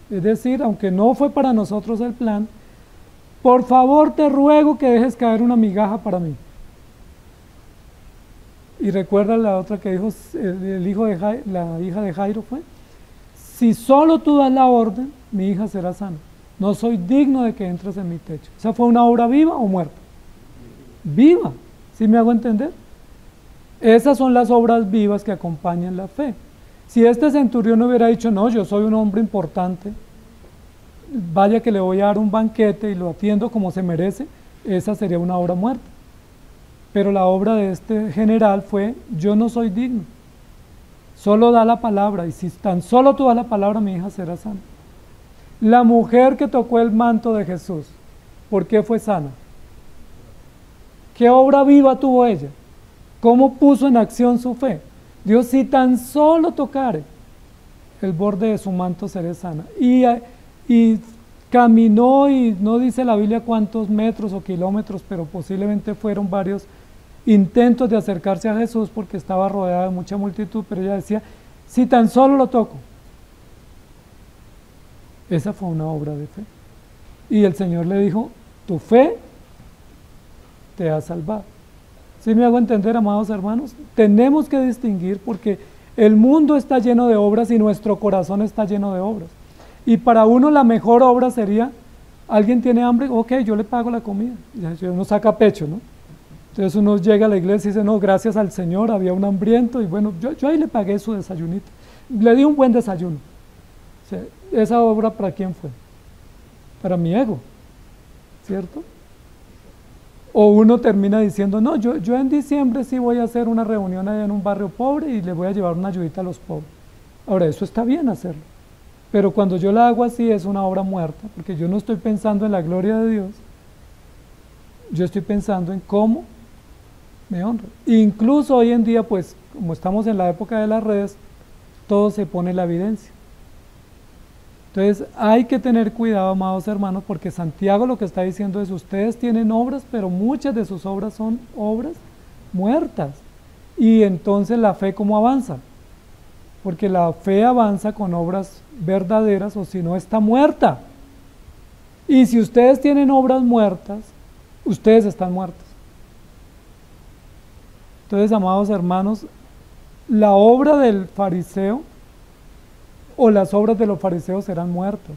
Es decir, aunque no fue para nosotros el plan, por favor te ruego que dejes caer una migaja para mí. Y recuerda la otra que dijo la hija de Jairo fue, si solo tú das la orden, mi hija será sana. No soy digno de que entres en mi techo. ¿Esa fue una obra viva o muerta? Viva, ¿sí me hago entender? Esas son las obras vivas que acompañan la fe. Si este centurión hubiera dicho, no, yo soy un hombre importante, vaya que le voy a dar un banquete y lo atiendo como se merece, esa sería una obra muerta. Pero la obra de este general fue, yo no soy digno, solo da la palabra, y si tan solo tú das la palabra, mi hija será sana. La mujer que tocó el manto de Jesús, ¿por qué fue sana? ¿Qué obra viva tuvo ella? ¿Cómo puso en acción su fe? Dios, si tan solo tocare el borde de su manto, seré sana. Y caminó, y no dice la Biblia cuántos metros o kilómetros, pero posiblemente fueron varios intentos de acercarse a Jesús porque estaba rodeada de mucha multitud, pero ella decía, si tan solo lo toco. Esa fue una obra de fe. Y el Señor le dijo, tu fe te ha salvado. ¿Sí me hago entender, amados hermanos? Tenemos que distinguir porque el mundo está lleno de obras y nuestro corazón está lleno de obras. Y para uno la mejor obra sería, alguien tiene hambre, ok, yo le pago la comida. Y uno saca pecho, ¿no? Entonces uno llega a la iglesia y dice, no, gracias al Señor, había un hambriento y bueno, yo ahí le pagué su desayunito. Le di un buen desayuno. O sea, ¿esa obra para quién fue? Para mi ego, ¿cierto? O uno termina diciendo, no, yo en diciembre sí voy a hacer una reunión allá en un barrio pobre y le voy a llevar una ayudita a los pobres. Ahora, eso está bien hacerlo. Pero cuando yo la hago así es una obra muerta, porque yo no estoy pensando en la gloria de Dios, yo estoy pensando en cómo me honra. Incluso hoy en día, pues, como estamos en la época de las redes, todo se pone en la evidencia. Entonces, hay que tener cuidado, amados hermanos, porque Santiago lo que está diciendo es, ustedes tienen obras, pero muchas de sus obras son obras muertas. Y entonces la fe, ¿cómo avanza? Porque la fe avanza con obras verdaderas, o si no, está muerta. Y si ustedes tienen obras muertas, ustedes están muertos. Entonces, amados hermanos, la obra del fariseo o las obras de los fariseos serán muertas.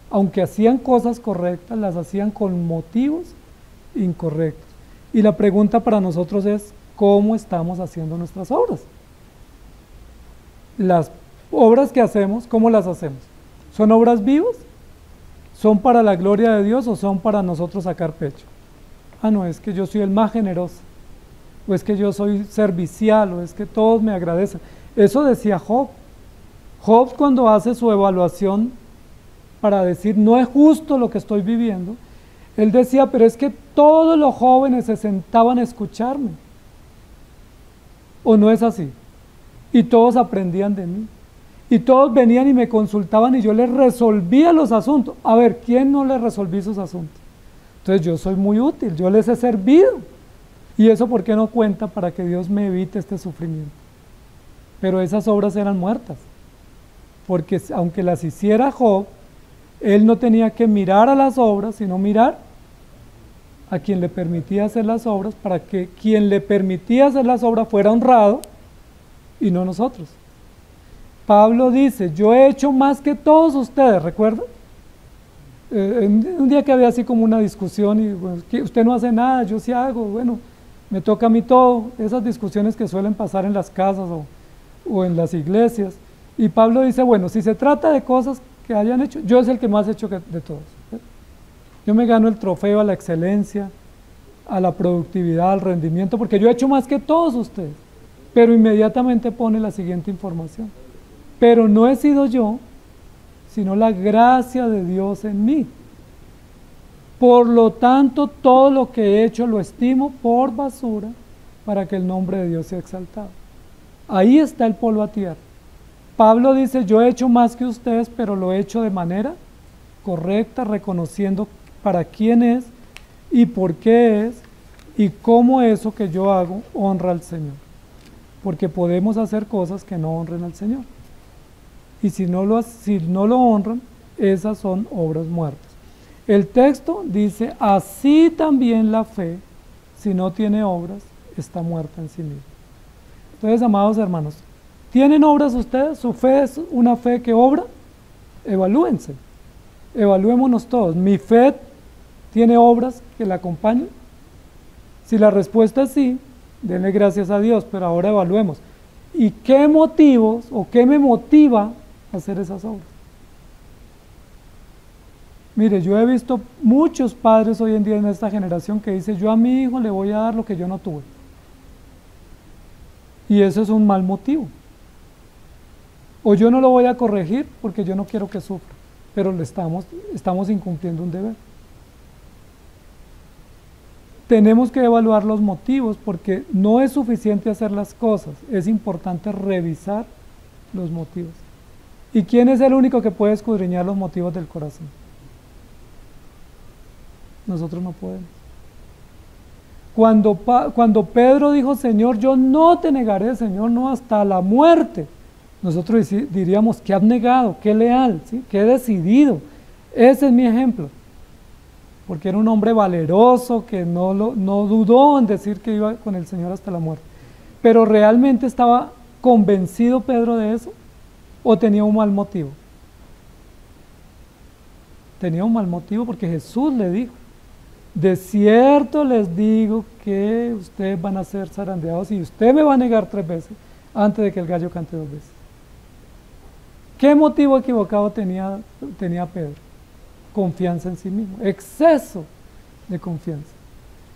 Aunque hacían cosas correctas, las hacían con motivos incorrectos. Y la pregunta para nosotros es, ¿cómo estamos haciendo nuestras obras? Las obras que hacemos, ¿cómo las hacemos? ¿Son obras vivas? ¿Son para la gloria de Dios o son para nosotros sacar pecho? Ah, no, es que yo soy el más generoso, o es que yo soy servicial, o es que todos me agradecen. Eso decía Job. Job, cuando hace su evaluación para decir, no es justo lo que estoy viviendo, él decía, pero es que todos los jóvenes se sentaban a escucharme. ¿O no es así? Y todos aprendían de mí. Y todos venían y me consultaban y yo les resolvía los asuntos. A ver, ¿quién no les resolví sus asuntos? Entonces yo soy muy útil, yo les he servido. ¿Y eso por qué no cuenta para que Dios me evite este sufrimiento? pero esas obras eran muertas, porque aunque las hiciera Job, él no tenía que mirar a las obras, sino mirar a quien le permitía hacer las obras, para que quien le permitía hacer las obras fuera honrado y no nosotros. Pablo dice, yo he hecho más que todos ustedes, ¿recuerdan? Un día que había así como una discusión y bueno, usted no hace nada, yo sí hago, bueno, me toca a mí todo, esas discusiones que suelen pasar en las casas o en las iglesias. Y Pablo dice, bueno, si se trata de cosas que hayan hecho, yo es el que más he hecho de todos. Yo me gano el trofeo a la excelencia, a la productividad, al rendimiento, porque yo he hecho más que todos ustedes. Pero inmediatamente pone la siguiente información. Pero no he sido yo, sino la gracia de Dios en mí. Por lo tanto, todo lo que he hecho lo estimo por basura para que el nombre de Dios sea exaltado. Ahí está el polo a tierra. Pablo dice, yo he hecho más que ustedes, pero lo he hecho de manera correcta, reconociendo para quién es y por qué es y cómo eso que yo hago honra al Señor. Porque podemos hacer cosas que no honren al Señor. Y si no lo honran, esas son obras muertas. El texto dice, así también la fe, si no tiene obras, está muerta en sí misma. Entonces, amados hermanos, ¿tienen obras ustedes? ¿Su fe es una fe que obra? Evalúense. Evaluémonos todos. ¿Mi fe tiene obras que la acompañen? Si la respuesta es sí, denle gracias a Dios, pero ahora evaluemos. ¿Y qué motivos o qué me motiva a hacer esas obras? Mire, yo he visto muchos padres hoy en día en esta generación que dicen, yo a mi hijo le voy a dar lo que yo no tuve. Y eso es un mal motivo. O yo no lo voy a corregir porque yo no quiero que sufra, pero estamos incumpliendo un deber. Tenemos que evaluar los motivos porque no es suficiente hacer las cosas, es importante revisar los motivos. ¿Y quién es el único que puede escudriñar los motivos del corazón? Nosotros no podemos. Cuando Pedro dijo, Señor, yo no te negaré, Señor, no hasta la muerte, nosotros diríamos, qué abnegado, qué leal, ¿sí? Qué decidido. Ese es mi ejemplo. Porque era un hombre valeroso que no dudó en decir que iba con el Señor hasta la muerte. Pero ¿realmente estaba convencido Pedro de eso? ¿O tenía un mal motivo? Tenía un mal motivo porque Jesús le dijo, de cierto les digo que ustedes van a ser zarandeados y usted me va a negar 3 veces antes de que el gallo cante 2 veces. ¿Qué motivo equivocado tenía Pedro? Confianza en sí mismo, exceso de confianza.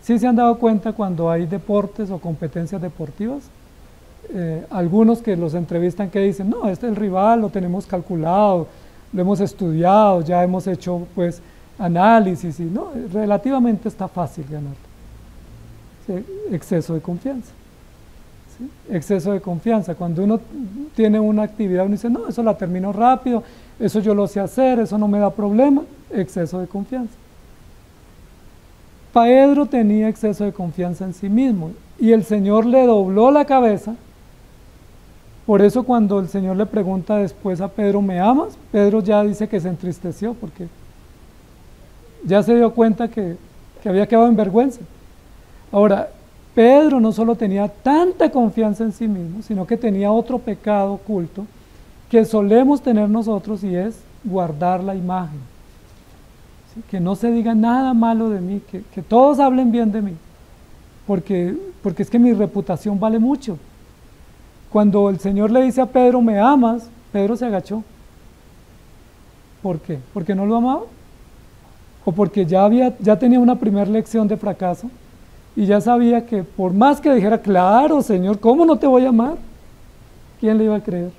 ¿Sí se han dado cuenta cuando hay deportes o competencias deportivas? Algunos que los entrevistan que dicen, no, este es el rival, lo tenemos calculado, lo hemos estudiado, ya hemos hecho pues análisis y no, relativamente está fácil ganar. ¿Sí? Exceso de confianza. ¿Sí? Exceso de confianza. Cuando uno tiene una actividad, uno dice, no, eso la termino rápido, eso yo lo sé hacer, eso no me da problema. Exceso de confianza. Pedro tenía exceso de confianza en sí mismo y el Señor le dobló la cabeza. Por eso cuando el Señor le pregunta después a Pedro, ¿me amas? Pedro ya dice que se entristeció porque ya se dio cuenta que había quedado en vergüenza. Ahora, Pedro no solo tenía tanta confianza en sí mismo, sino que tenía otro pecado oculto que solemos tener nosotros y es guardar la imagen. ¿Sí? Que no se diga nada malo de mí, que todos hablen bien de mí, porque es que mi reputación vale mucho. Cuando el Señor le dice a Pedro, ¿me amas?, Pedro se agachó. ¿Por qué? ¿Porque no lo amaba? ¿O porque ya tenía una primera lección de fracaso y ya sabía que por más que dijera, claro, Señor, ¿cómo no te voy a amar? ¿Quién le iba a creer?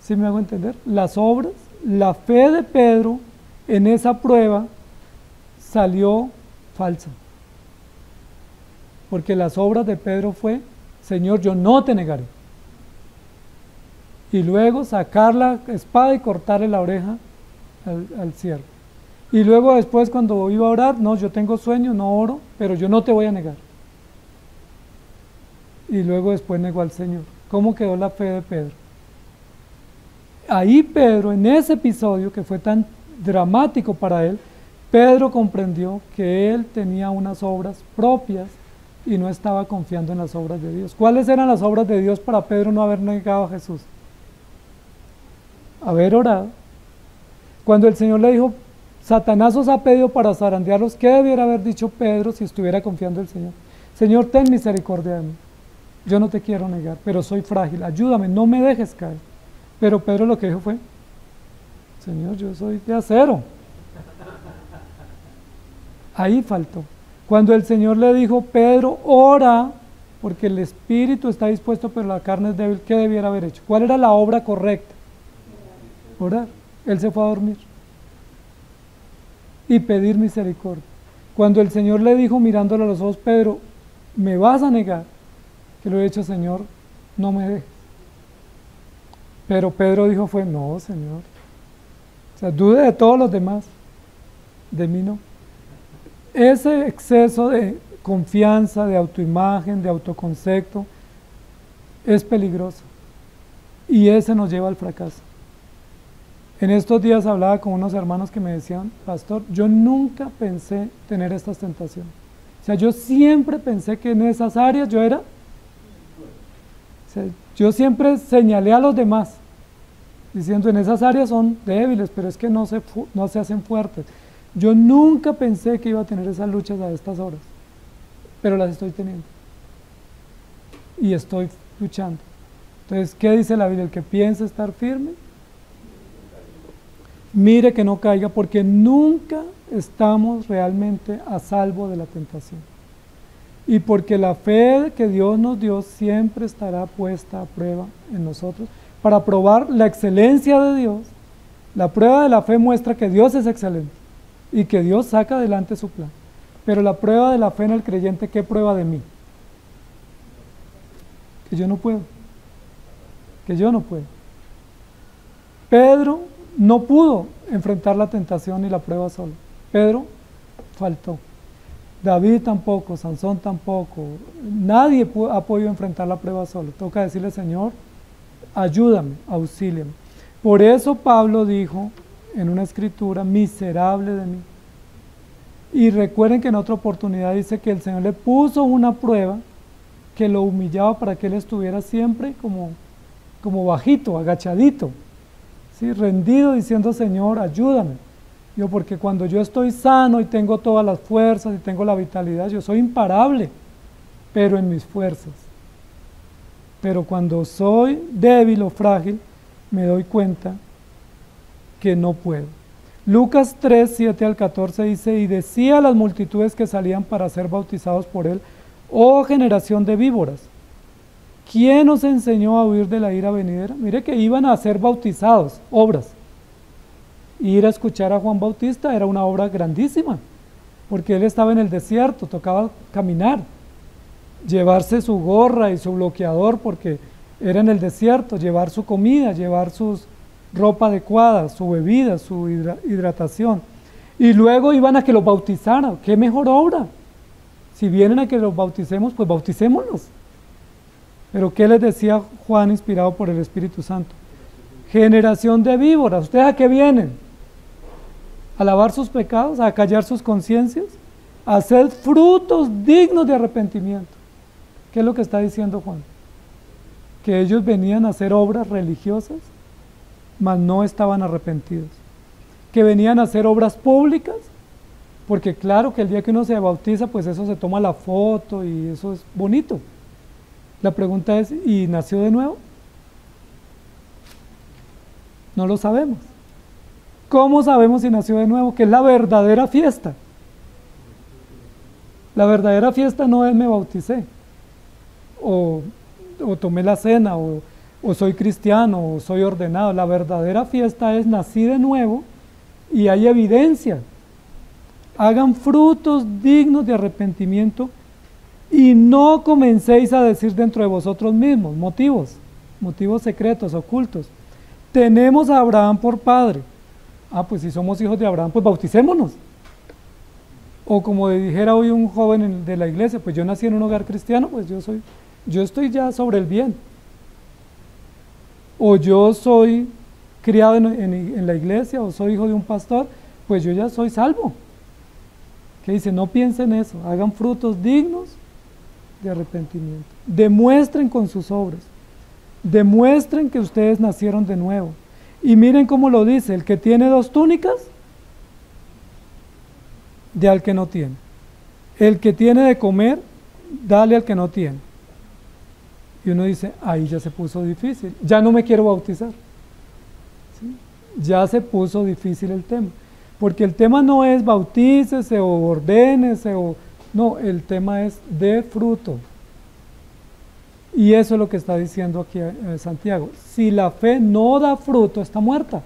¿Sí me hago entender? Las obras, la fe de Pedro en esa prueba salió falsa. Porque las obras de Pedro fue, Señor, yo no te negaré. Y luego sacar la espada y cortarle la oreja al siervo. Y luego después cuando iba a orar, no, yo tengo sueño, no oro, pero yo no te voy a negar. Y luego después negó al Señor. ¿Cómo quedó la fe de Pedro? Ahí Pedro, en ese episodio que fue tan dramático para él, Pedro comprendió que él tenía unas obras propias y no estaba confiando en las obras de Dios. ¿Cuáles eran las obras de Dios para Pedro no haber negado a Jesús? Haber orado. Cuando el Señor le dijo, Satanás os ha pedido para zarandearlos, ¿qué debiera haber dicho Pedro si estuviera confiando en el Señor? Señor, ten misericordia de mí. Yo no te quiero negar, pero soy frágil. Ayúdame, no me dejes caer. Pero Pedro lo que dijo fue, Señor, yo soy de acero. Ahí faltó. Cuando el Señor le dijo, Pedro, ora, porque el espíritu está dispuesto, pero la carne es débil, ¿qué debiera haber hecho? ¿Cuál era la obra correcta? Orar. Él se fue a dormir. Y pedir misericordia. Cuando el Señor le dijo, mirándole a los ojos, Pedro, ¿me vas a negar? Que lo he hecho, Señor, no me dejes. Pero Pedro dijo fue, no, Señor. O sea, dude de todos los demás, de mí no. Ese exceso de confianza, de autoimagen, de autoconcepto, es peligroso. Y ese nos lleva al fracaso. En estos días hablaba con unos hermanos que me decían, pastor, yo nunca pensé tener estas tentaciones. O sea, yo siempre pensé que en esas áreas yo era... O sea, yo siempre señalé a los demás, diciendo en esas áreas son débiles, pero es que no se hacen fuertes. Yo nunca pensé que iba a tener esas luchas a estas horas, pero las estoy teniendo. Y estoy luchando. Entonces, ¿qué dice la Biblia? El que piensa estar firme, mire que no caiga, porque nunca estamos realmente a salvo de la tentación. Y porque la fe que Dios nos dio siempre estará puesta a prueba en nosotros para probar la excelencia de Dios. La prueba de la fe muestra que Dios es excelente y que Dios saca adelante su plan. Pero la prueba de la fe en el creyente, ¿qué prueba de mí? Que yo no puedo. Que yo no puedo. Pedro no pudo enfrentar la tentación y la prueba solo. Pedro faltó. David tampoco, Sansón tampoco, nadie ha podido enfrentar la prueba solo. Toca decirle, Señor, ayúdame, auxíliame. Por eso Pablo dijo en una escritura, miserable de mí. Y recuerden que en otra oportunidad dice que el Señor le puso una prueba que lo humillaba para que él estuviera siempre como bajito, agachadito, ¿sí? Rendido, diciendo, Señor, ayúdame. Porque cuando yo estoy sano y tengo todas las fuerzas y tengo la vitalidad, yo soy imparable, pero en mis fuerzas. Pero cuando soy débil o frágil, me doy cuenta que no puedo. Lucas 3, 7 al 14 dice, y decía a las multitudes que salían para ser bautizados por él, oh generación de víboras, ¿quién os enseñó a huir de la ira venidera? Mire que iban a ser bautizados, obras. Ir a escuchar a Juan Bautista era una obra grandísima, porque él estaba en el desierto, tocaba caminar, llevarse su gorra y su bloqueador porque era en el desierto, llevar su comida, llevar su ropa adecuada, su bebida, su hidratación. Y luego iban a que los bautizaran. ¿Qué mejor obra? Si vienen a que los bauticemos, pues bauticémonos. Pero ¿qué les decía Juan inspirado por el Espíritu Santo? Generación de víboras, ¿ustedes a qué vienen? ¿A lavar sus pecados? ¿A callar sus conciencias? ¿A hacer frutos dignos de arrepentimiento? ¿Qué es lo que está diciendo Juan? Que ellos venían a hacer obras religiosas, mas no estaban arrepentidos. Que venían a hacer obras públicas, porque claro que el día que uno se bautiza, pues eso se toma la foto y eso es bonito. La pregunta es, ¿y nació de nuevo? No lo sabemos. ¿Cómo sabemos si nació de nuevo? Que es la verdadera fiesta. La verdadera fiesta no es me bauticé, o tomé la cena, o soy cristiano, o soy ordenado. La verdadera fiesta es nací de nuevo y hay evidencia. Hagan frutos dignos de arrepentimiento y no comencéis a decir dentro de vosotros mismos, motivos secretos, ocultos. Tenemos a Abraham por padre. Pues si somos hijos de Abraham, pues bauticémonos. O como dijera hoy un joven de la iglesia, pues yo nací en un hogar cristiano, pues yo estoy ya sobre el bien. o yo soy criado en la iglesia, o soy hijo de un pastor, pues yo ya soy salvo. Que dice, no piensen eso, hagan frutos dignos de arrepentimiento. Demuestren con sus obras, demuestren que ustedes nacieron de nuevo. Y miren cómo lo dice, el que tiene 2 túnicas, dé al que no tiene. El que tiene de comer, dale al que no tiene. Y uno dice, ahí ya se puso difícil, ya no me quiero bautizar. ¿Sí? Ya se puso difícil el tema. Porque el tema no es bautícese o ordénese, no, el tema es de fruto. Y eso es lo que está diciendo aquí Santiago. Si la fe no da fruto, está muerta.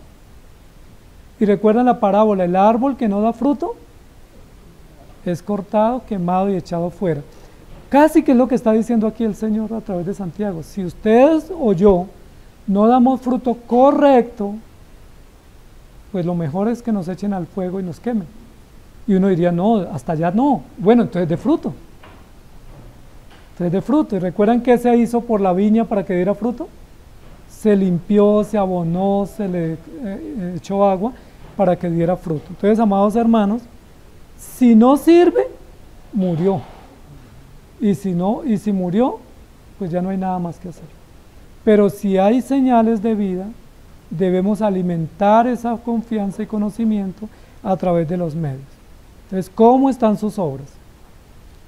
Y recuerdan la parábola, el árbol que no da fruto es cortado, quemado y echado fuera. Casi que es lo que está diciendo aquí el Señor a través de Santiago. Si ustedes o yo no damos fruto correcto, pues lo mejor es que nos echen al fuego y nos quemen. Y uno diría, no, hasta allá no. Bueno, entonces de fruto. Entonces de fruto. ¿Y recuerdan qué se hizo por la viña para que diera fruto? Se limpió, se abonó, se le echó agua para que diera fruto. Entonces, amados hermanos, si no sirve, murió. Y si murió, pues ya no hay nada más que hacer. Pero si hay señales de vida, debemos alimentar esa confianza y conocimiento a través de los medios. Entonces, ¿cómo están sus obras?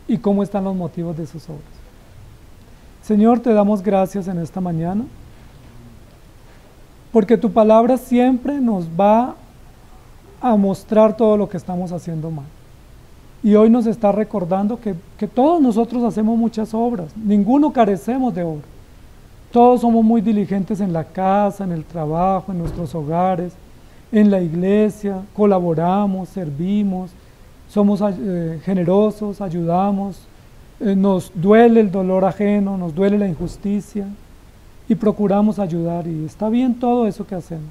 ¿Y cómo están los motivos de sus obras? Señor, te damos gracias en esta mañana, porque tu palabra siempre nos va a mostrar todo lo que estamos haciendo mal. Y hoy nos está recordando que todos nosotros hacemos muchas obras, ninguno carecemos de obra. Todos somos muy diligentes en la casa, en el trabajo, en nuestros hogares, en la iglesia, colaboramos, servimos, somos generosos, ayudamos, nos duele el dolor ajeno, nos duele la injusticia y procuramos ayudar, y está bien todo eso que hacemos.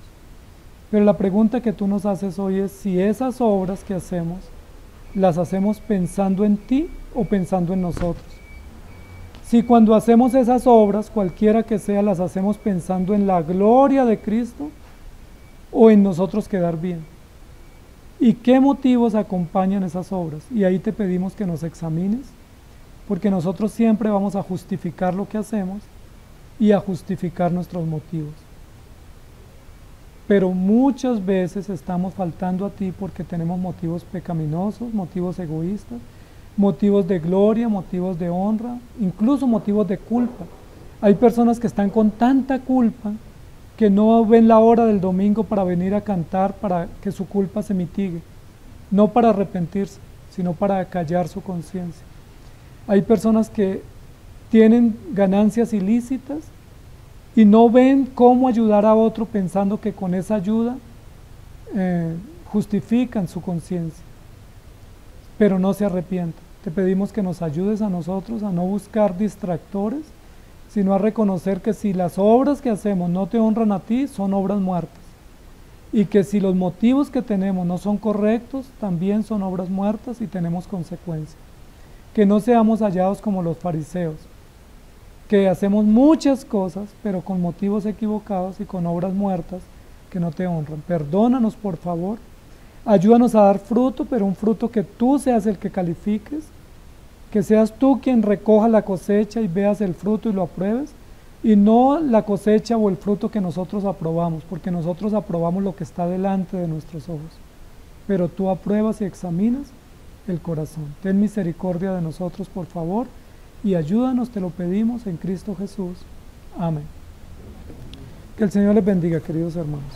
Pero la pregunta que tú nos haces hoy es si esas obras que hacemos las hacemos pensando en ti o pensando en nosotros. Si cuando hacemos esas obras, cualquiera que sea, las hacemos pensando en la gloria de Cristo o en nosotros quedar bien. ¿Y qué motivos acompañan esas obras? Y ahí te pedimos que nos examines, porque nosotros siempre vamos a justificar lo que hacemos y a justificar nuestros motivos. Pero muchas veces estamos faltando a ti porque tenemos motivos pecaminosos, motivos egoístas, motivos de gloria, motivos de honra, incluso motivos de culpa. Hay personas que están con tanta culpa que no ven la hora del domingo para venir a cantar para que su culpa se mitigue, no para arrepentirse, sino para callar su conciencia. Hay personas que tienen ganancias ilícitas y no ven cómo ayudar a otro pensando que con esa ayuda justifican su conciencia, pero no se arrepienten. Te pedimos que nos ayudes a nosotros a no buscar distractores, sino a reconocer que si las obras que hacemos no te honran a ti, son obras muertas. Y que si los motivos que tenemos no son correctos, también son obras muertas y tenemos consecuencias. Que no seamos hallados como los fariseos, que hacemos muchas cosas, pero con motivos equivocados y con obras muertas que no te honran. Perdónanos, por favor. Ayúdanos a dar fruto, pero un fruto que tú seas el que califiques, que seas tú quien recoja la cosecha y veas el fruto y lo apruebes, y no la cosecha o el fruto que nosotros aprobamos, porque nosotros aprobamos lo que está delante de nuestros ojos, pero tú apruebas y examinas el corazón. Ten misericordia de nosotros, por favor, y ayúdanos, te lo pedimos en Cristo Jesús. Amén. Que el Señor les bendiga, queridos hermanos.